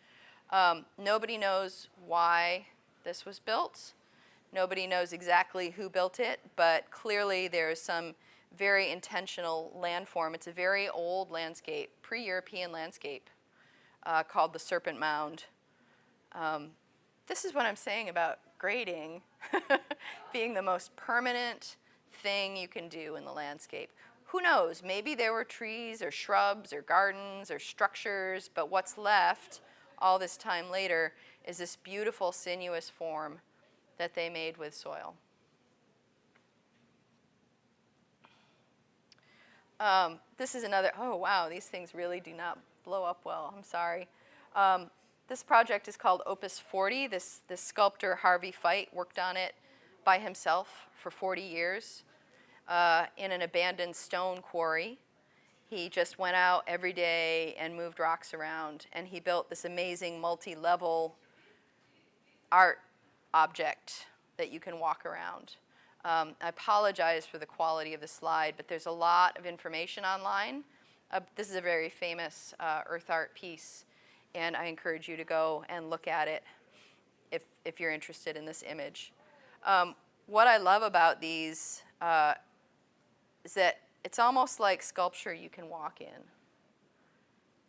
Nobody knows why this was built. Nobody knows exactly who built it, but clearly there's some very intentional landform. It's a very old landscape, pre-European landscape, called the Serpent Mound. This is what I'm saying about grading being the most permanent thing you can do in the landscape. Who knows, maybe there were trees or shrubs or gardens or structures, but what's left all this time later is this beautiful sinuous form that they made with soil. This is another, oh wow, these things really do not blow up well, I'm sorry. This project is called Opus 40. This sculptor, Harvey Feit, worked on it by himself for 40 years in an abandoned stone quarry. He just went out every day and moved rocks around, and he built this amazing multi-level art object that you can walk around. I apologize for the quality of the slide, but there's a lot of information online. This is a very famous earth art piece, and I encourage you to go and look at it if you're interested in this image. What I love about these is that it's almost like sculpture you can walk in.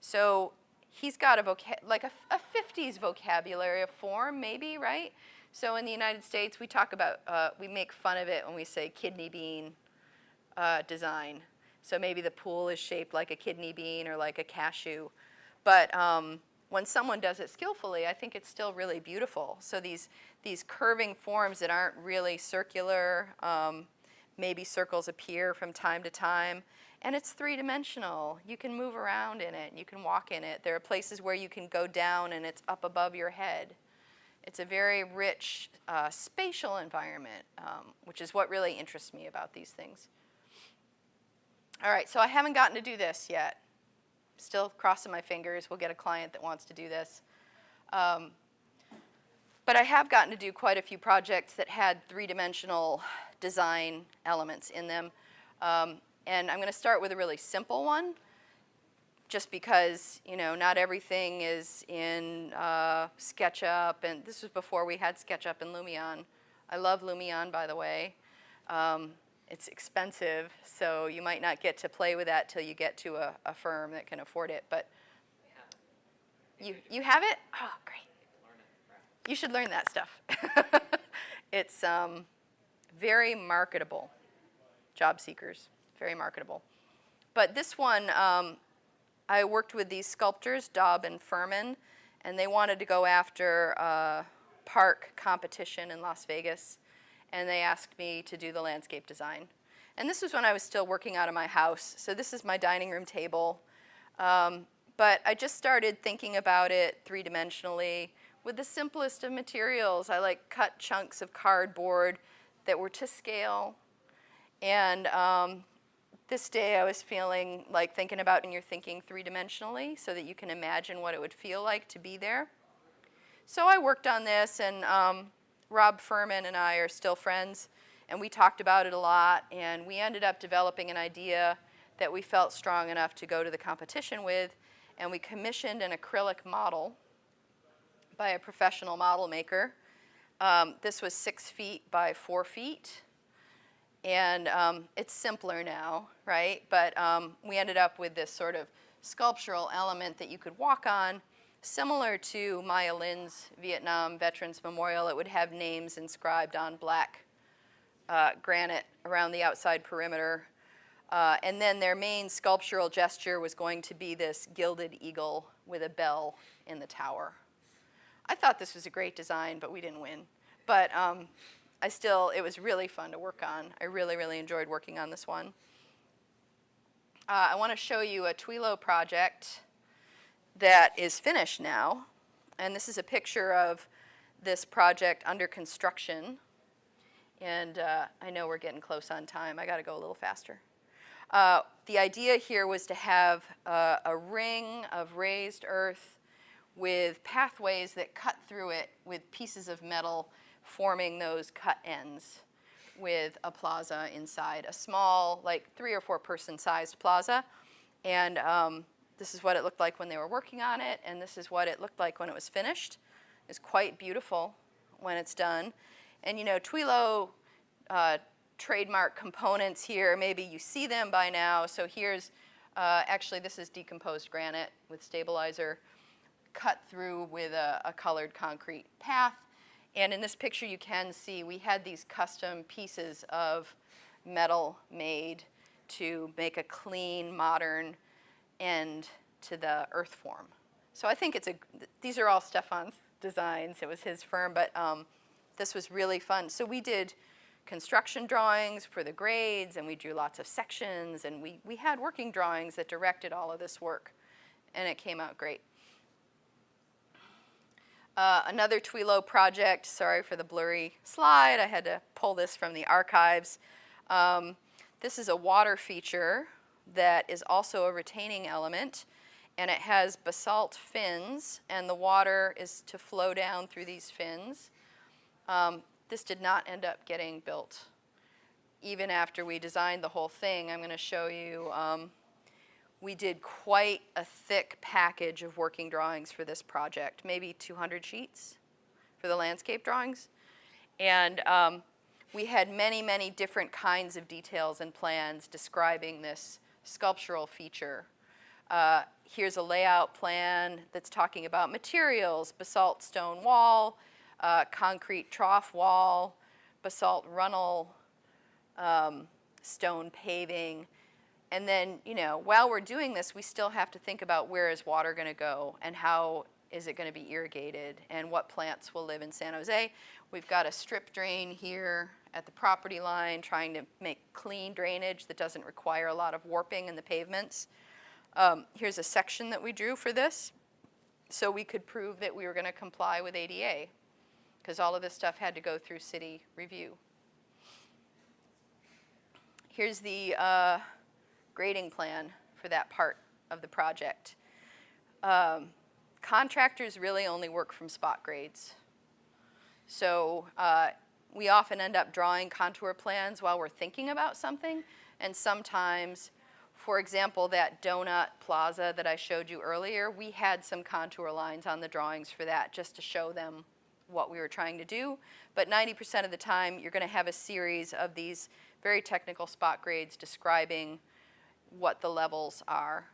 So he's got a 50s vocabulary of form, maybe, right? So in the United States, we talk about, we make fun of it when we say kidney bean design. So maybe the pool is shaped like a kidney bean or like a cashew. But when someone does it skillfully, I think it's still really beautiful. So these curving forms that aren't really circular, maybe circles appear from time to time, and it's three-dimensional. You can move around in it, you can walk in it. There are places where you can go down and it's up above your head. It's a very rich spatial environment, which is what really interests me about these things. All right, so I haven't gotten to do this yet. Still crossing my fingers, we'll get a client that wants to do this. But I have gotten to do quite a few projects that had three-dimensional design elements in them. And I'm going to start with a really simple one, just because, not everything is in SketchUp, and this was before we had SketchUp and Lumion. I love Lumion, by the way. It's expensive, so you might not get to play with that till you get to a firm that can afford it. But you have it? Oh, great. You should learn that stuff. It's very marketable. Job seekers, very marketable. But this one, I worked with these sculptors, Daub and Furman, and they wanted to go after a park competition in Las Vegas, and they asked me to do the landscape design. And this was when I was still working out of my house, so this is my dining room table. But I just started thinking about it three-dimensionally with the simplest of materials. I cut chunks of cardboard that were to scale. And this day I was feeling like thinking about when you're thinking three-dimensionally so that you can imagine what it would feel like to be there. So I worked on this, and Rob Furman and I are still friends, and we talked about it a lot, and we ended up developing an idea that we felt strong enough to go to the competition with, and we commissioned an acrylic model by a professional model maker. This was 6 feet by 4 feet, and it's simpler now, right? But we ended up with this sort of sculptural element that you could walk on, similar to Maya Lin's Vietnam Veterans Memorial. It would have names inscribed on black granite around the outside perimeter. And then their main sculptural gesture was going to be this gilded eagle with a bell in the tower. I thought this was a great design, but we didn't win. But it was really fun to work on. I really, really enjoyed working on this one. I want to show you a Twilo project that is finished now. And this is a picture of this project under construction. And I know we're getting close on time. I got to go a little faster. The idea here was to have a ring of raised earth with pathways that cut through it with pieces of metal forming those cut ends with a plaza inside, a small, like 3 or 4 person sized plaza. And this is what it looked like when they were working on it, and this is what it looked like when it was finished. It's quite beautiful when it's done. And you know, Twilo trademark components here, maybe you see them by now. So here's, actually this is decomposed granite with stabilizer cut through with a colored concrete path. And in this picture you can see we had these custom pieces of metal made to make a clean, modern end to the earth form. So I think these are all Stefan's designs. It was his firm, but this was really fun. So we did construction drawings for the grades, and we drew lots of sections, and we had working drawings that directed all of this work, and it came out great. Another Twilo project, sorry for the blurry slide, I had to pull this from the archives. This is a water feature that is also a retaining element, and it has basalt fins, and the water is to flow down through these fins. This did not end up getting built. Even after we designed the whole thing, I'm going to show you, we did quite a thick package of working drawings for this project, maybe 200 sheets for the landscape drawings. And we had many, many different kinds of details and plans describing this sculptural feature. Here's a layout plan that's talking about materials: basalt stone wall, concrete trough wall, basalt runnel, stone paving. And then, you know, while we're doing this, we still have to think about where is water going to go and how is it going to be irrigated and what plants will live in San Jose. We've got a strip drain here at the property line trying to make clean drainage that doesn't require a lot of warping in the pavements. Here's a section that we drew for this so we could prove that we were going to comply with ADA, because all of this stuff had to go through city review. Here's the grading plan for that part of the project. Contractors really only work from spot grades. So we often end up drawing contour plans while we're thinking about something, and sometimes, for example, that donut plaza that I showed you earlier, we had some contour lines on the drawings for that just to show them what we were trying to do. But 90% of the time, you're going to have a series of these very technical spot grades describing what the levels are.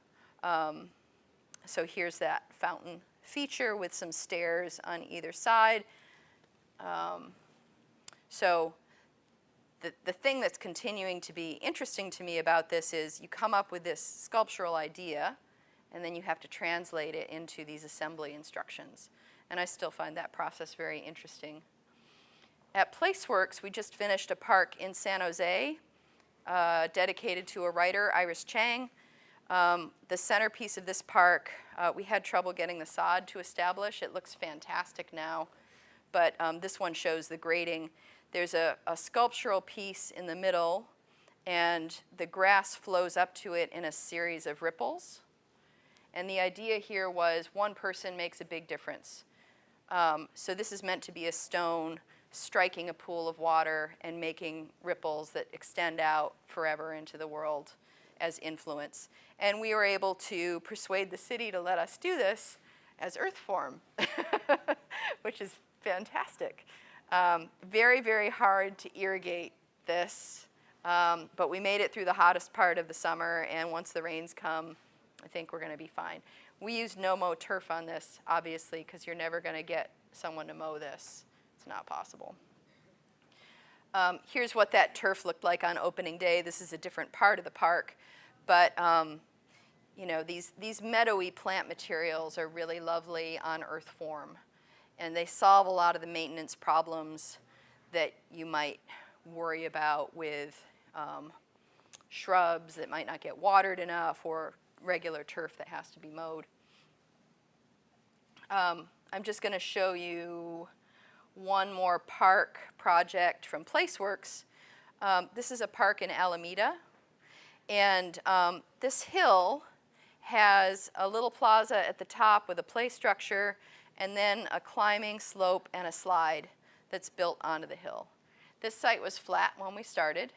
So here's that fountain feature with some stairs on either side. So the thing that's continuing to be interesting to me about this is you come up with this sculptural idea, and then you have to translate it into these assembly instructions. And I still find that process very interesting. At PlaceWorks, we just finished a park in San Jose dedicated to a writer, Iris Chang. The centerpiece of this park, we had trouble getting the sod to establish. It looks fantastic now, but this one shows the grading. There's a sculptural piece in the middle, and the grass flows up to it in a series of ripples. And the idea here was one person makes a big difference. So this is meant to be a stone striking a pool of water and making ripples that extend out forever into the world as influence. And we were able to persuade the city to let us do this as earth form, which is fantastic. Very, very hard to irrigate this, but we made it through the hottest part of the summer, and once the rains come, I think we're going to be fine. We use no-mow turf on this, obviously, because you're never going to get someone to mow this. It's not possible. Here's what that turf looked like on opening day. This is a different part of the park. But you know, these meadowy plant materials are really lovely on earth form. And they solve a lot of the maintenance problems that you might worry about with shrubs that might not get watered enough or regular turf that has to be mowed. I'm just going to show you one more park project from Placeworks. This is a park in Alameda. And this hill has a little plaza at the top with a play structure and then a climbing slope and a slide that's built onto the hill. This site was flat when we started.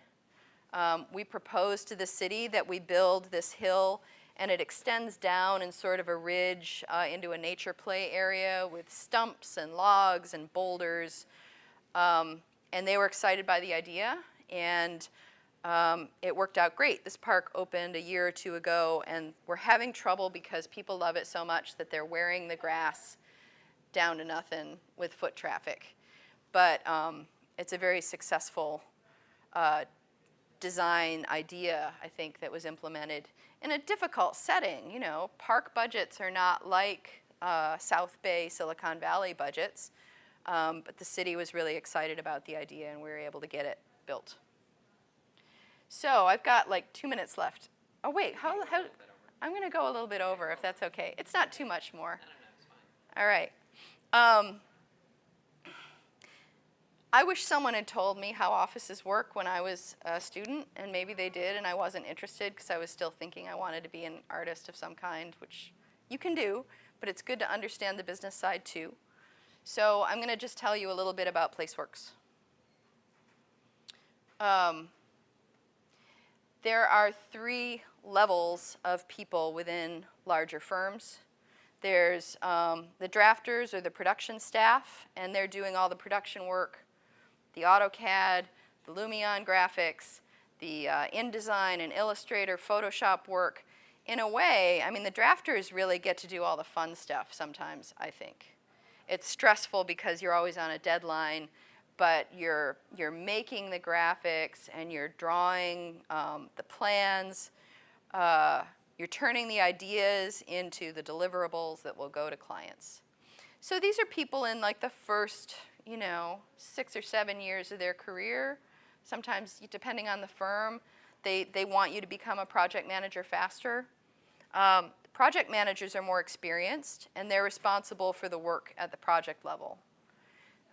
We proposed to the city that we build this hill and it extends down in sort of a ridge into a nature play area with stumps and logs and boulders. And they were excited by the idea, and it worked out great. This park opened a year or two ago, and we're having trouble because people love it so much that they're wearing the grass down to nothing with foot traffic. But it's a very successful design idea, I think, that was implemented in a difficult setting. You know, park budgets are not like South Bay, Silicon Valley budgets, but the city was really excited about the idea and we were able to get it built. So I've got like 2 minutes left. Oh wait, how I'm going to go a little bit over if that's okay. It's not too much more. All right. I wish someone had told me how offices work when I was a student, and maybe they did, and I wasn't interested because I was still thinking I wanted to be an artist of some kind, which you can do, but it's good to understand the business side too. So I'm going to just tell you a little bit about Placeworks. There are 3 levels of people within larger firms. There's the drafters or the production staff, and they're doing all the production work, the AutoCAD, the Lumion graphics, the InDesign and Illustrator, Photoshop work. In a way, I mean, the drafters really get to do all the fun stuff sometimes, I think. It's stressful because you're always on a deadline, but you're making the graphics and you're drawing the plans. You're turning the ideas into the deliverables that will go to clients. So these are people in like the first, 6 or 7 years of their career. Sometimes, depending on the firm, they want you to become a project manager faster. Project managers are more experienced, and they're responsible for the work at the project level.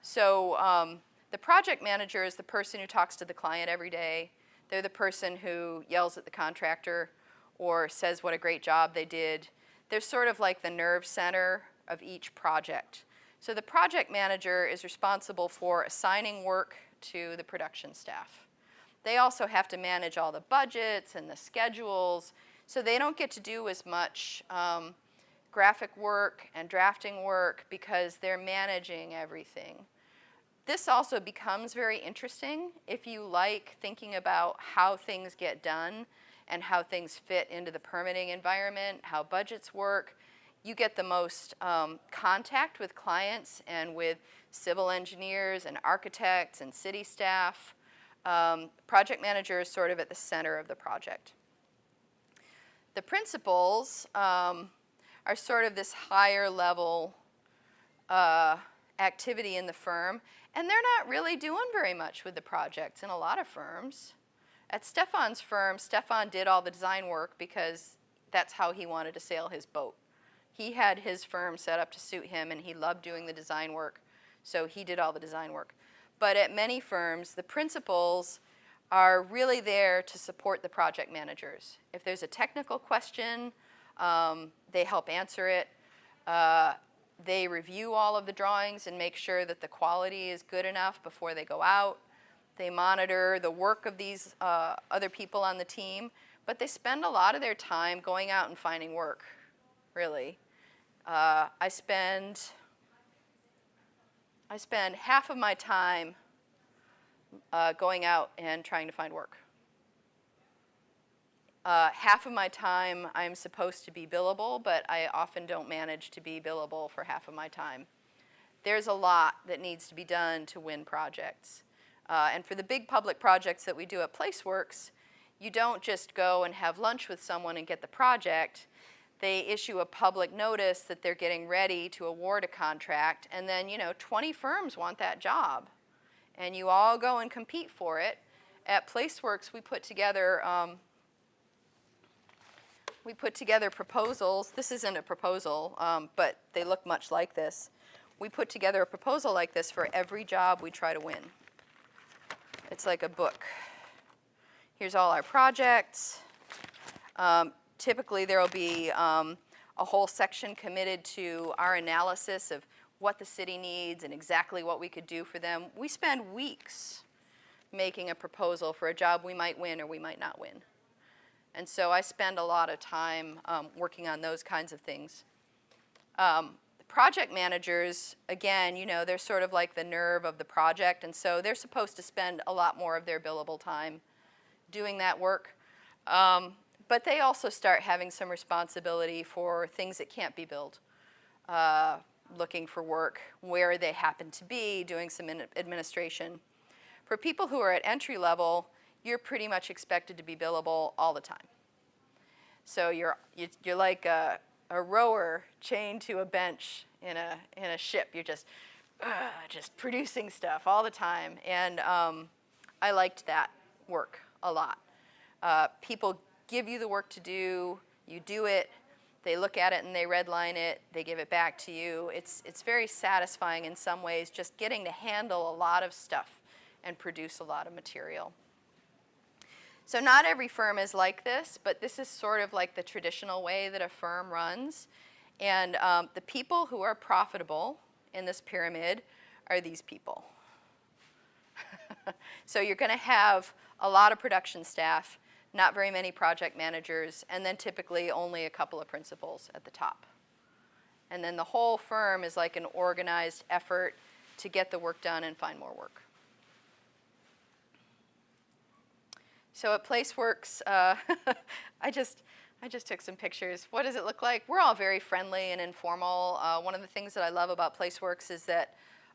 So the project manager is the person who talks to the client every day. They're the person who yells at the contractor or says what a great job they did. They're sort of like the nerve center of each project. So the project manager is responsible for assigning work to the production staff. They also have to manage all the budgets and the schedules, so they don't get to do as much graphic work and drafting work because they're managing everything. This also becomes very interesting if you like thinking about how things get done and how things fit into the permitting environment, how budgets work. You get the most contact with clients and with civil engineers and architects and city staff. Project manager is sort of at the center of the project. The principals are sort of this higher level activity in the firm, and they're not really doing very much with the projects in a lot of firms. At Stefan's firm, Stefan did all the design work because that's how he wanted to sail his boat. He had his firm set up to suit him, and he loved doing the design work, so he did all the design work. But at many firms, the principals are really there to support the project managers. If there's a technical question, they help answer it. They review all of the drawings and make sure that the quality is good enough before they go out. They monitor the work of these other people on the team, but they spend a lot of their time going out and finding work, really. I spend half of my time going out and trying to find work. Half of my time I'm supposed to be billable, but I often don't manage to be billable for half of my time. There's a lot that needs to be done to win projects. And for the big public projects that we do at PlaceWorks, you don't just go and have lunch with someone and get the project. They issue a public notice that they're getting ready to award a contract, and then 20 firms want that job. And you all go and compete for it. At PlaceWorks, we put together proposals. This isn't a proposal, but they look much like this. We put together a proposal like this for every job we try to win. It's like a book. Here's all our projects. Typically, there will be a whole section committed to our analysis of what the city needs and exactly what we could do for them. We spend weeks making a proposal for a job we might win or we might not win. And so I spend a lot of time working on those kinds of things. Project managers, again, they're sort of like the nerve of the project, and so they're supposed to spend a lot more of their billable time doing that work. But they also start having some responsibility for things that can't be billed, looking for work where they happen to be, doing some administration. For people who are at entry level, you're pretty much expected to be billable all the time. So you're like a rower chained to a bench in a ship. You're just producing stuff all the time. And I liked that work a lot. People give you the work to do, you do it, they look at it and they redline it, they give it back to you. It's very satisfying in some ways, just getting to handle a lot of stuff and produce a lot of material. So not every firm is like this, but this is sort of like the traditional way that a firm runs. And the people who are profitable in this pyramid are these people. So you're going to have a lot of production staff, not very many project managers, and then typically only a couple of principals at the top. And then the whole firm is like an organized effort to get the work done and find more work. So at PlaceWorks, I just took some pictures. What does it look like? We're all very friendly and informal. One of the things that I love about PlaceWorks is that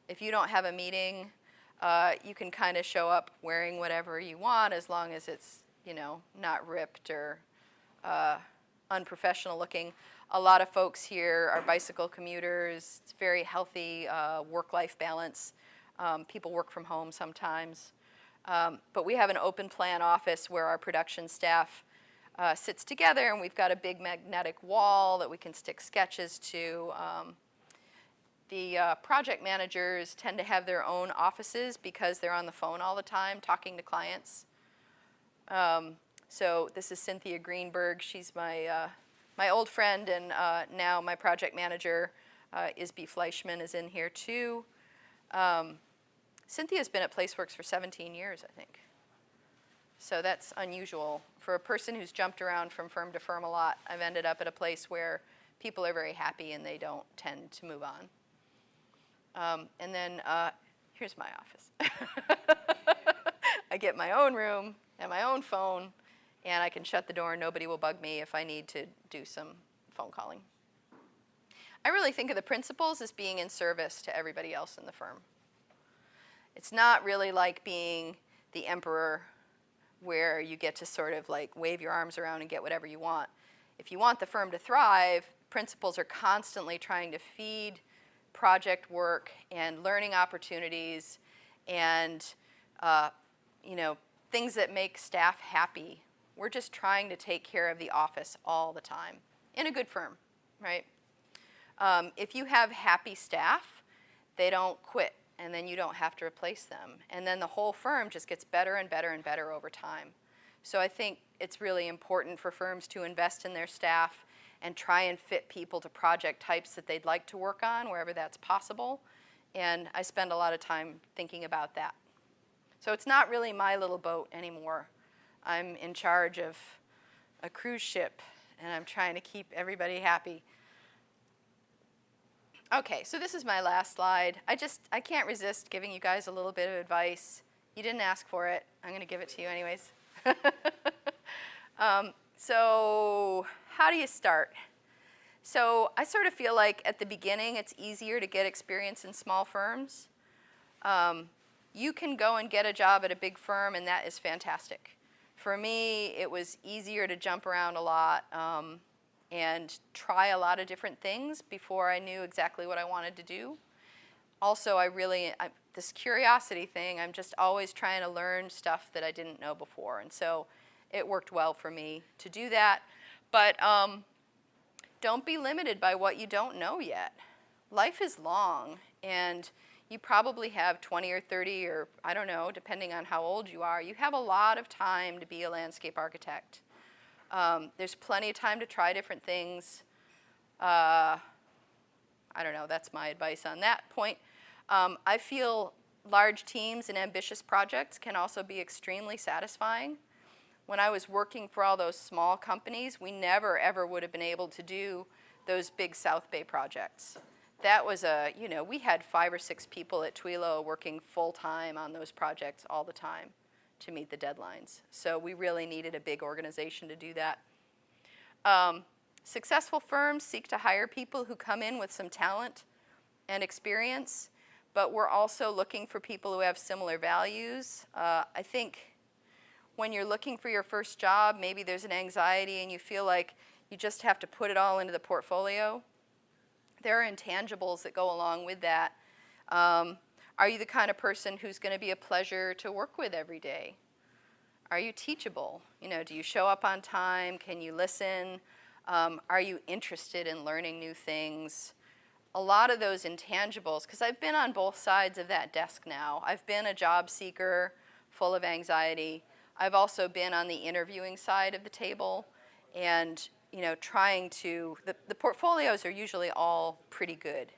if you don't have a meeting, you can kind of show up wearing whatever you want as long as it's not ripped or unprofessional looking. A lot of folks here are bicycle commuters. It's very healthy work-life balance. People work from home sometimes. But we have an open plan office where our production staff sits together, and we've got a big magnetic wall that we can stick sketches to. The project managers tend to have their own offices because they're on the phone all the time talking to clients. So this is Cynthia Greenberg. She's my old friend, and now my project manager, Isby Fleischman, is in here too. Cynthia's been at PlaceWorks for 17 years, I think. So that's unusual. For a person who's jumped around from firm to firm a lot, I've ended up at a place where people are very happy and they don't tend to move on. And then here's my office. I get my own room and my own phone, and I can shut the door and nobody will bug me if I need to do some phone calling. I really think of the principals as being in service to everybody else in the firm. It's not really like being the emperor where you get to sort of like wave your arms around and get whatever you want. If you want the firm to thrive, principals are constantly trying to feed project work and learning opportunities and things that make staff happy. We're just trying to take care of the office all the time in a good firm, right? If you have happy staff, they don't quit, and then you don't have to replace them. And then the whole firm just gets better and better and better over time. So I think it's really important for firms to invest in their staff and try and fit people to project types that they'd like to work on wherever that's possible. And I spend a lot of time thinking about that. So it's not really my little boat anymore. I'm in charge of a cruise ship, and I'm trying to keep everybody happy. Okay, so this is my last slide. I can't resist giving you guys a little bit of advice. You didn't ask for it. I'm going to give it to you anyways. So how do you start? So I sort of feel like at the beginning it's easier to get experience in small firms. You can go and get a job at a big firm, and that is fantastic. For me, it was easier to jump around a lot and try a lot of different things before I knew exactly what I wanted to do. Also, this curiosity thing, I'm just always trying to learn stuff that I didn't know before. And so it worked well for me to do that. But don't be limited by what you don't know yet. Life is long, and you probably have 20 or 30 or, I don't know, depending on how old you are. You have a lot of time to be a landscape architect. There's plenty of time to try different things. I don't know, that's my advice on that point. I feel large teams and ambitious projects can also be extremely satisfying. When I was working for all those small companies, we never ever would have been able to do those big South Bay projects. That was we had 5 or 6 people at Twilo working full time on those projects all the time to meet the deadlines. So we really needed a big organization to do that. Successful firms seek to hire people who come in with some talent and experience, but we're also looking for people who have similar values. I think when you're looking for your first job, maybe there's an anxiety and you feel like you just have to put it all into the portfolio. There are intangibles that go along with that. Are you the kind of person who's going to be a pleasure to work with every day? Are you teachable? Do you show up on time? Can you listen? Are you interested in learning new things? A lot of those intangibles, because I've been on both sides of that desk now. I've been a job seeker full of anxiety. I've also been on the interviewing side of the table, and trying to, the portfolios are usually all pretty good.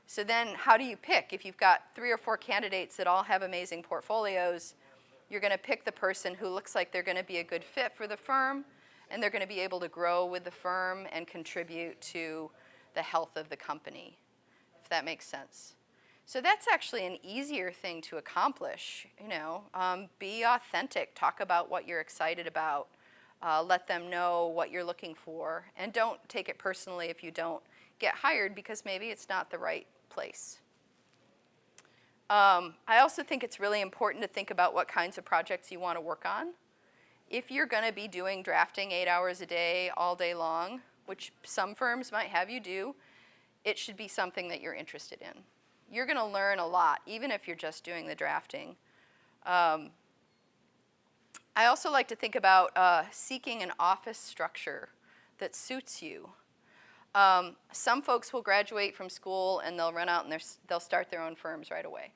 So then how do you pick? If you've got 3 or 4 candidates that all have amazing portfolios, you're going to pick the person who looks like they're going to be a good fit for the firm, and they're going to be able to grow with the firm and contribute to the health of the company, if that makes sense. So that's actually an easier thing to accomplish. Be authentic, talk about what you're excited about. Let them know what you're looking for, and don't take it personally if you don't get hired, because maybe it's not the right place. I also think it's really important to think about what kinds of projects you want to work on. If you're going to be doing drafting 8 hours a day, all day long, which some firms might have you do, it should be something that you're interested in. You're going to learn a lot, even if you're just doing the drafting. I also like to think about seeking an office structure that suits you. Some folks will graduate from school and they'll run out and they'll start their own firms right away.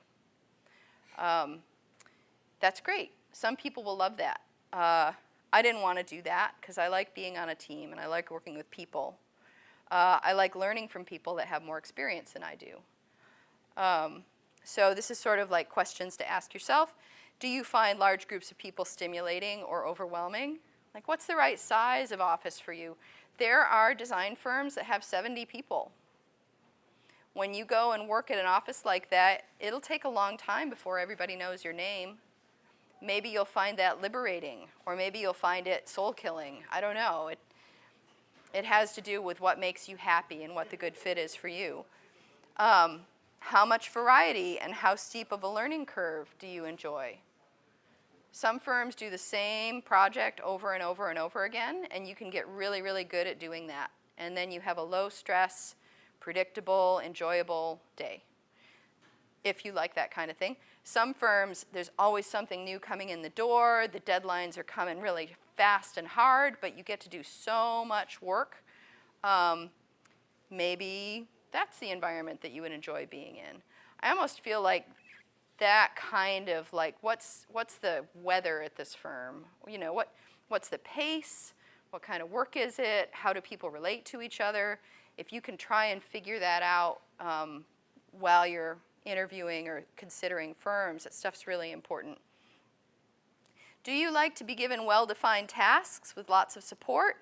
That's great. Some people will love that. I didn't want to do that because I like being on a team and I like working with people. I like learning from people that have more experience than I do. So this is sort of like questions to ask yourself. Do you find large groups of people stimulating or overwhelming? Like, what's the right size of office for you? There are design firms that have 70 people. When you go and work at an office like that, it'll take a long time before everybody knows your name. Maybe you'll find that liberating, or maybe you'll find it soul-killing. I don't know. It has to do with what makes you happy and what the good fit is for you. How much variety and how steep of a learning curve do you enjoy? Some firms do the same project over and over and over again, and you can get really, really good at doing that. And then you have a low-stress, predictable, enjoyable day, if you like that kind of thing. Some firms, there's always something new coming in the door. The deadlines are coming really fast and hard, but you get to do so much work. Maybe that's the environment that you would enjoy being in. I almost feel like that kind of like, what's the weather at this firm? What's the pace? What kind of work is it? How do people relate to each other? If you can try and figure that out while you're interviewing or considering firms, that stuff's really important. Do you like to be given well-defined tasks with lots of support?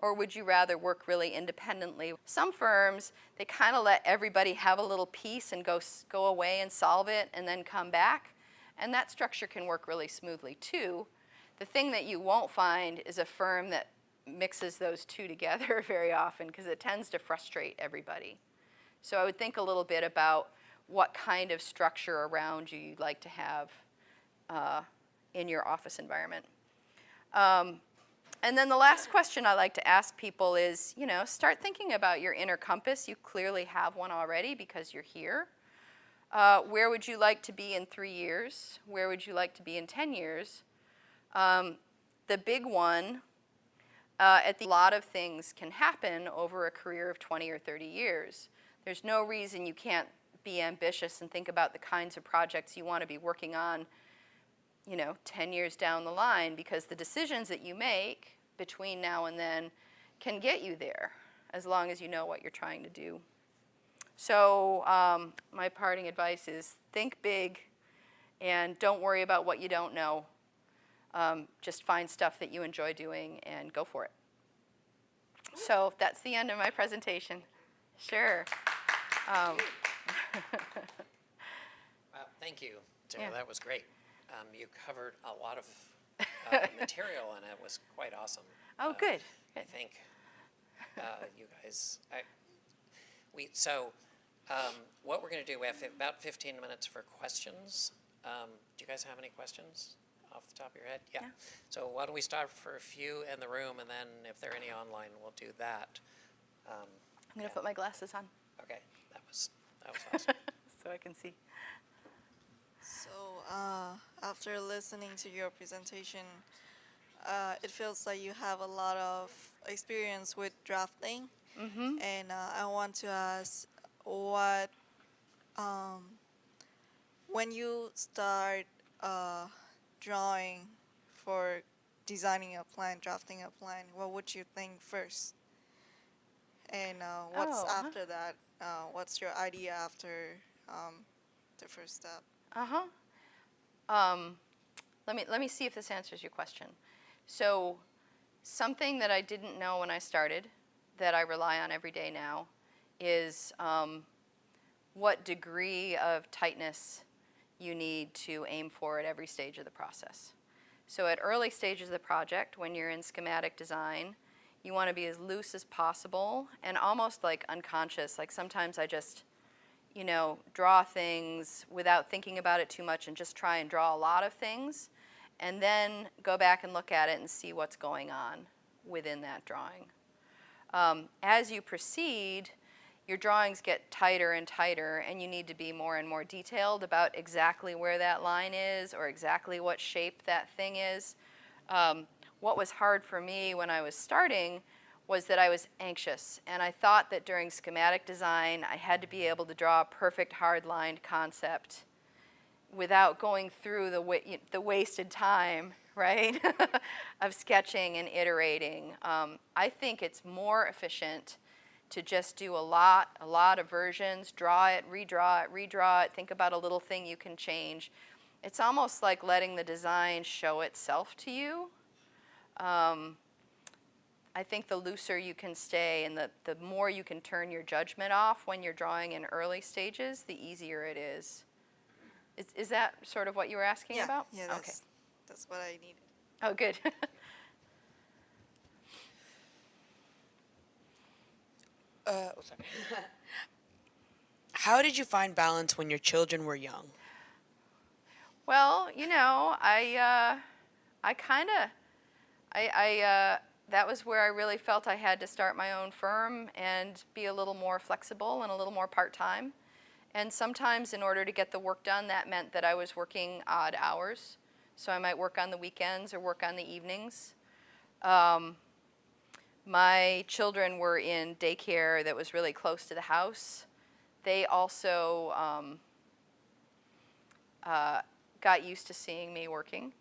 Or would you rather work really independently? Some firms, they kind of let everybody have a little piece and go away and solve it and then come back. And that structure can work really smoothly too. The thing that you won't find is a firm that mixes those two together very often because it tends to frustrate everybody. So I would think a little bit about what kind of structure around you you'd like to have in your office environment. And then the last question I like to ask people is, start thinking about your inner compass. You clearly have one already because you're here. Where would you like to be in 3 years? Where would you like to be in 10 years? The big one, a lot of things can happen over a career of 20 or 30 years. There's no reason you can't be ambitious and think about the kinds of projects you want to be working on 10 years down the line, because the decisions that you make between now and then can get you there as long as you know what you're trying to do. So my parting advice is think big and don't worry about what you don't know. Just find stuff that you enjoy doing and go for it. So that's the end of my presentation. Sure. Thank you, Sarah. Yeah. That was great. You covered a lot of material, and it was quite awesome. Oh, good. I think you guys. What we're going to do, we have about 15 minutes for questions. Do you guys have any questions off the top of your head? Yeah. So why don't we start for a few in the room, and then if there are any online, we'll do that. I'm going to put my glasses on. Okay, that was awesome. So I can see. So after listening to your presentation, it feels like you have a lot of experience with drafting. Mm-hmm. And I want to ask what, when you start drawing for designing a plan, drafting a plan, what would you think first? And what's after that? What's your idea after the first step? Let me see if this answers your question. So something that I didn't know when I started that I rely on every day now is what degree of tightness you need to aim for at every stage of the process. So at early stages of the project, when you're in schematic design, you want to be as loose as possible and almost like unconscious. Like sometimes I just draw things without thinking about it too much and just try and draw a lot of things and then go back and look at it and see what's going on within that drawing. As you proceed, your drawings get tighter and tighter, and you need to be more and more detailed about exactly where that line is or exactly what shape that thing is. What was hard for me when I was starting was that I was anxious, and I thought that during schematic design I had to be able to draw a perfect hard-lined concept without going through the wasted time, right, of sketching and iterating. I think it's more efficient to just do a lot of versions, draw it, redraw it, think about a little thing you can change. It's almost like letting the design show itself to you. I think the looser you can stay and the more you can turn your judgment off when you're drawing in early stages, the easier it is. Is that sort of what you were asking about? Yeah, that's what I needed. Oh, good. Sorry. How did you find balance when your children were young? Well, that was where I really felt I had to start my own firm and be a little more flexible and a little more part-time. And sometimes in order to get the work done, that meant that I was working odd hours. So I might work on the weekends or work on the evenings. My children were in daycare that was really close to the house. They also got used to seeing me working.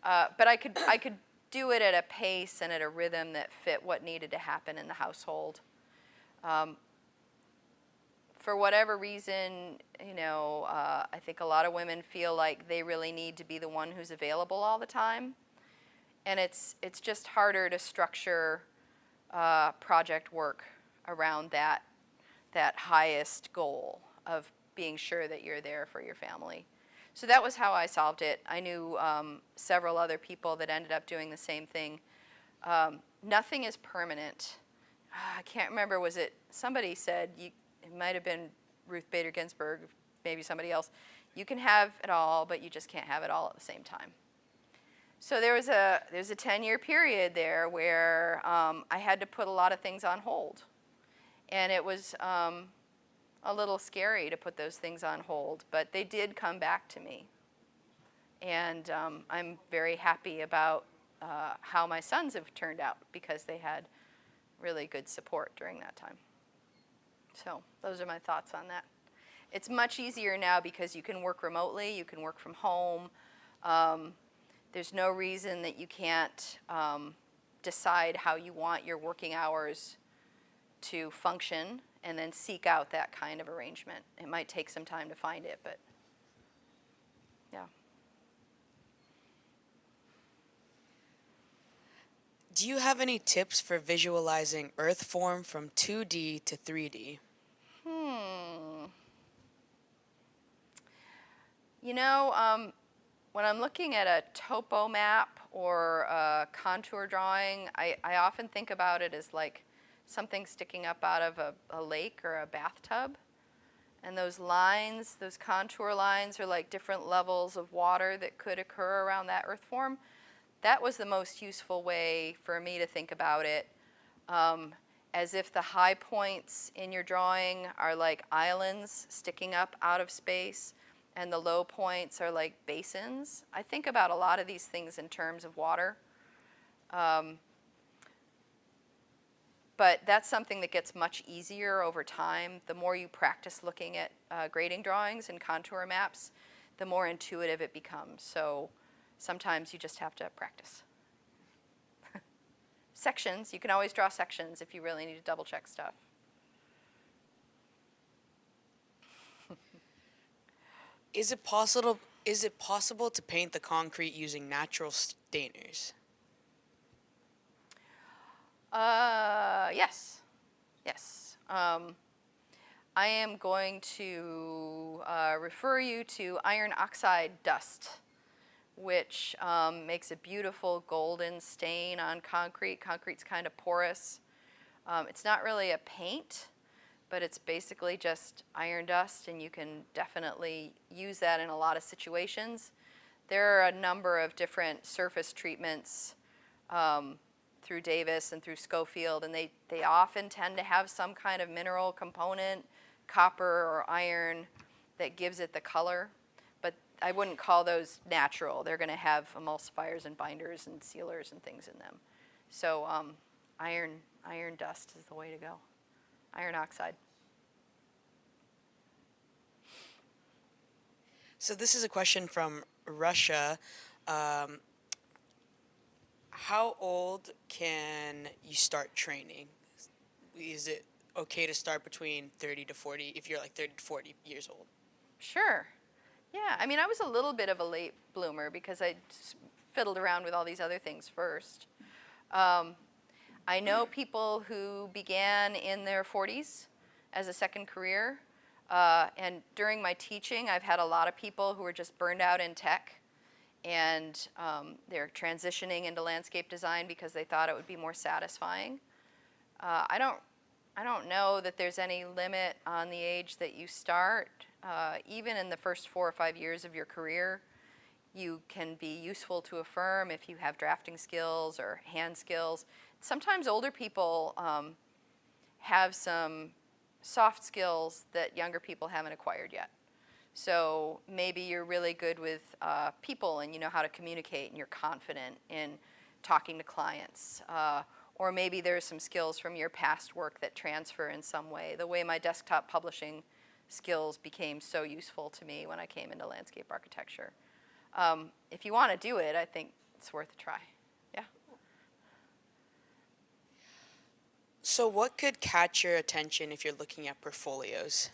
But I could do it at a pace and at a rhythm that fit what needed to happen in the household. For whatever reason, I think a lot of women feel like they really need to be the one who's available all the time. And it's just harder to structure project work around that highest goal of being sure that you're there for your family. So that was how I solved it. I knew several other people that ended up doing the same thing. Nothing is permanent. I can't remember, was it, somebody said, it might have been Ruth Bader Ginsburg, maybe somebody else, you can have it all, but you just can't have it all at the same time. So there's a 10-year period there where I had to put a lot of things on hold. And it was a little scary to put those things on hold, but they did come back to me. And I'm very happy about how my sons have turned out because they had really good support during that time. So those are my thoughts on that. It's much easier now because you can work remotely, you can work from home. There's no reason that you can't decide how you want your working hours to function and then seek out that kind of arrangement. It might take some time to find it, but yeah. Do you have any tips for visualizing Earth form from 2D to 3D? You know, when I'm looking at a topo map or a contour drawing, I often think about it as like something sticking up out of a lake or a bathtub. And those lines, those contour lines, are like different levels of water that could occur around that earth form. That was the most useful way for me to think about it, as if the high points in your drawing are like islands sticking up out of space, and the low points are like basins. I think about a lot of these things in terms of water. But that's something that gets much easier over time. The more you practice looking at grading drawings and contour maps, the more intuitive it becomes. So sometimes you just have to practice. Sections, you can always draw sections if you really need to double check stuff. Is it possible to paint the concrete using natural stainers? Yes. Yes. I am going to refer you to iron oxide dust, which makes a beautiful golden stain on concrete. Concrete's kind of porous. It's not really a paint, but it's basically just iron dust, and you can definitely use that in a lot of situations. There are a number of different surface treatments through Davis and through Schofield, and they often tend to have some kind of mineral component, copper or iron, that gives it the color. But I wouldn't call those natural. They're going to have emulsifiers and binders and sealers and things in them. So iron dust is the way to go. Iron oxide. So this is a question from Russia. How old can you start training? Is it okay to start between 30 to 40 if you're like 30 to 40 years old? Sure. Yeah, I mean, I was a little bit of a late bloomer because I fiddled around with all these other things first. I know people who began in their 40s as a second career. And during my teaching, I've had a lot of people who were just burned out in tech, and they're transitioning into landscape design because they thought it would be more satisfying. I don't know that there's any limit on the age that you start. Even in the first 4 or 5 years of your career, you can be useful to a firm if you have drafting skills or hand skills. Sometimes older people have some soft skills that younger people haven't acquired yet. So maybe you're really good with people and you know how to communicate and you're confident in talking to clients. Or maybe there's some skills from your past work that transfer in some way. The way my desktop publishing skills became so useful to me when I came into landscape architecture. If you want to do it, I think it's worth a try. Yeah. So what could catch your attention if you're looking at portfolios?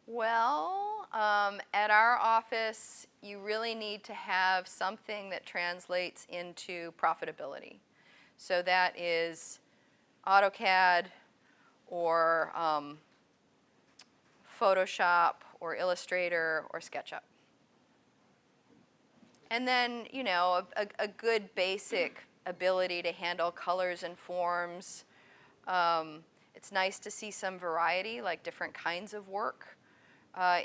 Well, at our office, you really need to have something that translates into profitability. So that is AutoCAD or Photoshop or Illustrator or SketchUp. And then, you know, a good basic ability to handle colors and forms. It's nice to see some variety, like different kinds of work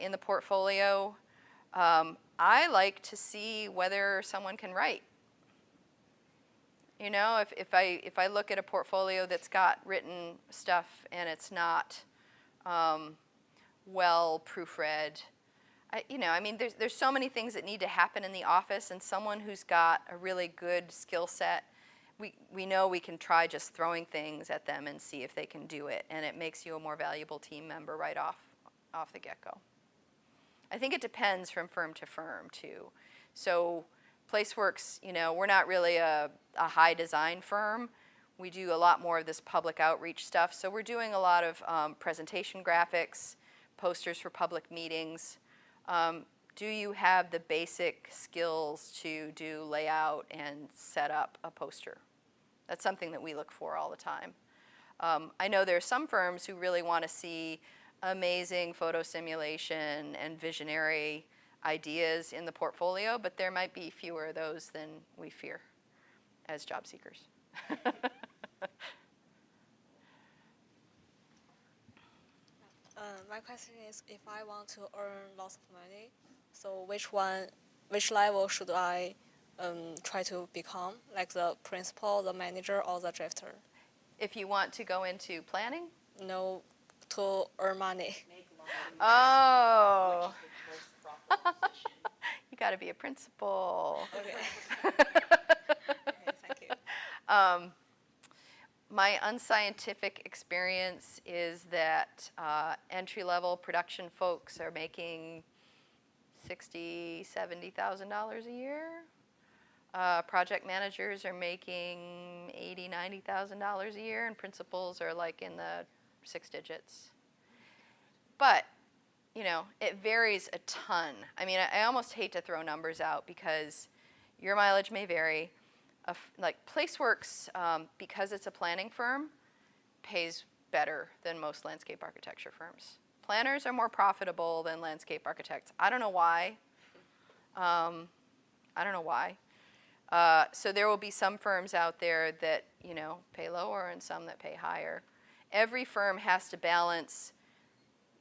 in the portfolio. I like to see whether someone can write. You know, if I look at a portfolio that's got written stuff and it's not well proofread, you know, I mean, there's so many things that need to happen in the office, and someone who's got a really good skill set, we know we can try just throwing things at them and see if they can do it, and it makes you a more valuable team member right off the get-go. I think it depends from firm to firm too. So Placeworks, you know, we're not really a high design firm. We do a lot more of this public outreach stuff. So we're doing a lot of presentation graphics, posters for public meetings. Do you have the basic skills to do layout and set up a poster? That's something that we look for all the time. I know there are some firms who really want to see amazing photo simulation and visionary ideas in the portfolio, but there might be fewer of those than we fear as job seekers. My question is, if I want to earn lots of money, so which level should I try to become, like the principal, the manager, or the drafter? If you want to go into planning? No, to earn money. Oh. You got to be a principal. Okay. Okay, thank you. My unscientific experience is that entry-level production folks are making $60,000, $70,000 a year. Project managers are making $80,000, $90,000 a year, and principals are like in the 6 digits. But, you know, it varies a ton. I mean, I almost hate to throw numbers out because your mileage may vary. Like Placeworks, because it's a planning firm, pays better than most landscape architecture firms. Planners are more profitable than landscape architects. I don't know why. So there will be some firms out there that, you know, pay lower and some that pay higher. Every firm has to balance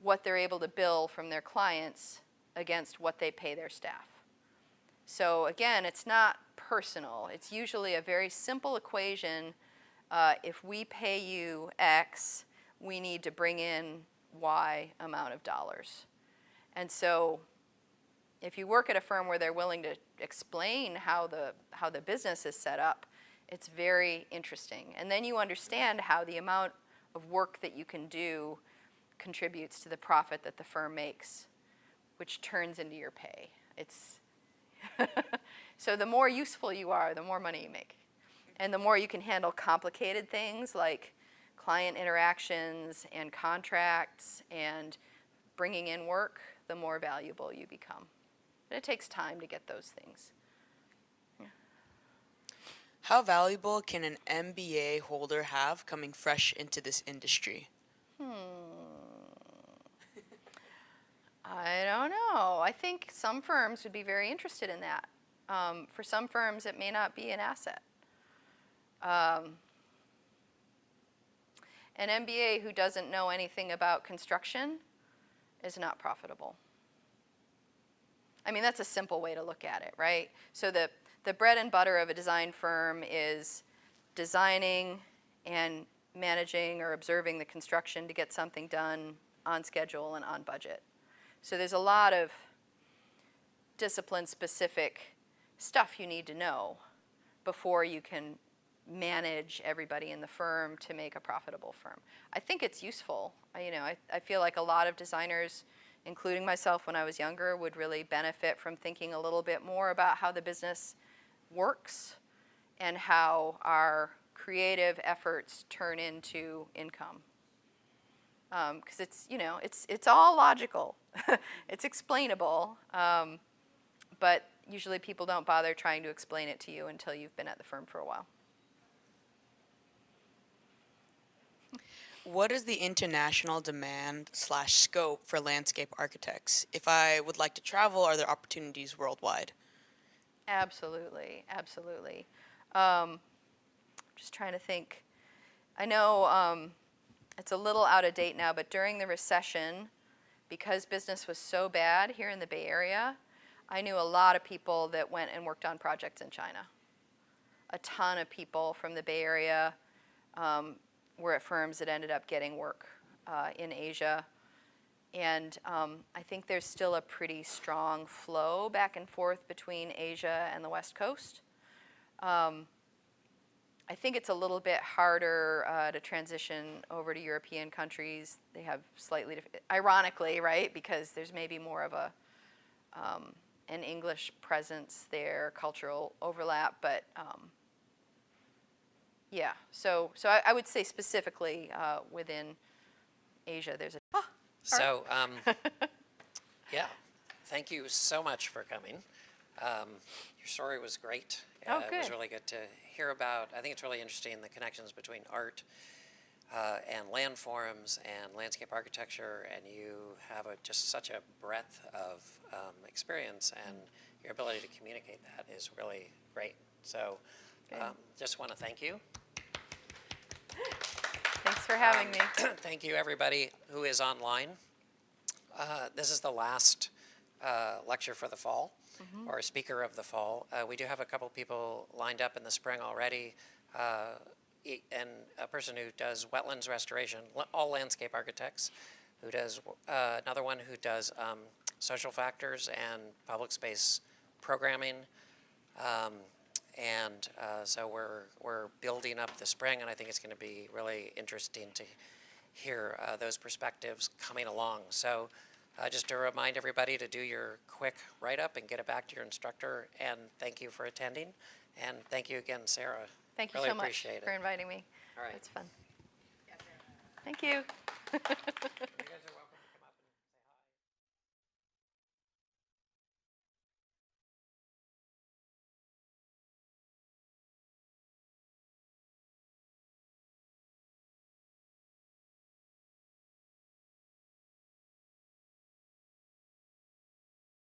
what they're able to bill from their clients against what they pay their staff. So again, it's not personal. It's usually a very simple equation. If we pay you X, we need to bring in Y amount of dollars. And so if you work at a firm where they're willing to explain how the business is set up, it's very interesting. And then you understand how the amount of work that you can do contributes to the profit that the firm makes, which turns into your pay. It's so the more useful you are, the more money you make. And the more you can handle complicated things like client interactions and contracts and bringing in work, the more valuable you become. But it takes time to get those things. Yeah. How valuable can an MBA holder have coming fresh into this industry? I don't know. I think some firms would be very interested in that. For some firms, it may not be an asset. An MBA who doesn't know anything about construction is not profitable. I mean, that's a simple way to look at it, right? So the bread and butter of a design firm is designing and managing or observing the construction to get something done on schedule and on budget. So there's a lot of discipline-specific stuff you need to know before you can manage everybody in the firm to make a profitable firm. I think it's useful. I feel like a lot of designers, including myself when I was younger, would really benefit from thinking a little bit more about how the business works and how our creative efforts turn into income. Because it's all logical. It's explainable, but usually people don't bother trying to explain it to you until you've been at the firm for a while. What is the international demand/scope for landscape architects? If I would like to travel, are there opportunities worldwide? Absolutely, absolutely. Just trying to think. I know it's a little out of date now, but during the recession, because business was so bad here in the Bay Area, I knew a lot of people that went and worked on projects in China. A ton of people from the Bay Area were at firms that ended up getting work in Asia. And I think there's still a pretty strong flow back and forth between Asia and the West Coast. I think it's a little bit harder to transition over to European countries. They have slightly different, ironically, right? Because there's maybe more of a an English presence there, cultural overlap. But yeah, so I would say specifically within Asia, there's a. So, yeah, thank you so much for coming. Your story was great. Oh, It was good. really good to hear about. I think it's really interesting, the connections between art and landforms and landscape architecture, and you have just such a breadth of experience, and your ability to communicate that is really great. So just want to thank you. Thanks for having me. Thank you, everybody who is online. This is the last lecture for the fall, or speaker of the fall. We do have a couple people lined up in the spring already, and a person who does wetlands restoration, all landscape architects, who does another one who does social factors and public space programming. So we're building up the spring, and I think it's going to be really interesting to hear those perspectives coming along. So just to remind everybody to do your quick write-up and get it back to your instructor, and thank you for attending. And thank you again, Sarah. Thank you really so much appreciate for it. inviting me. All right. It's fun. Thank you. You guys are welcome.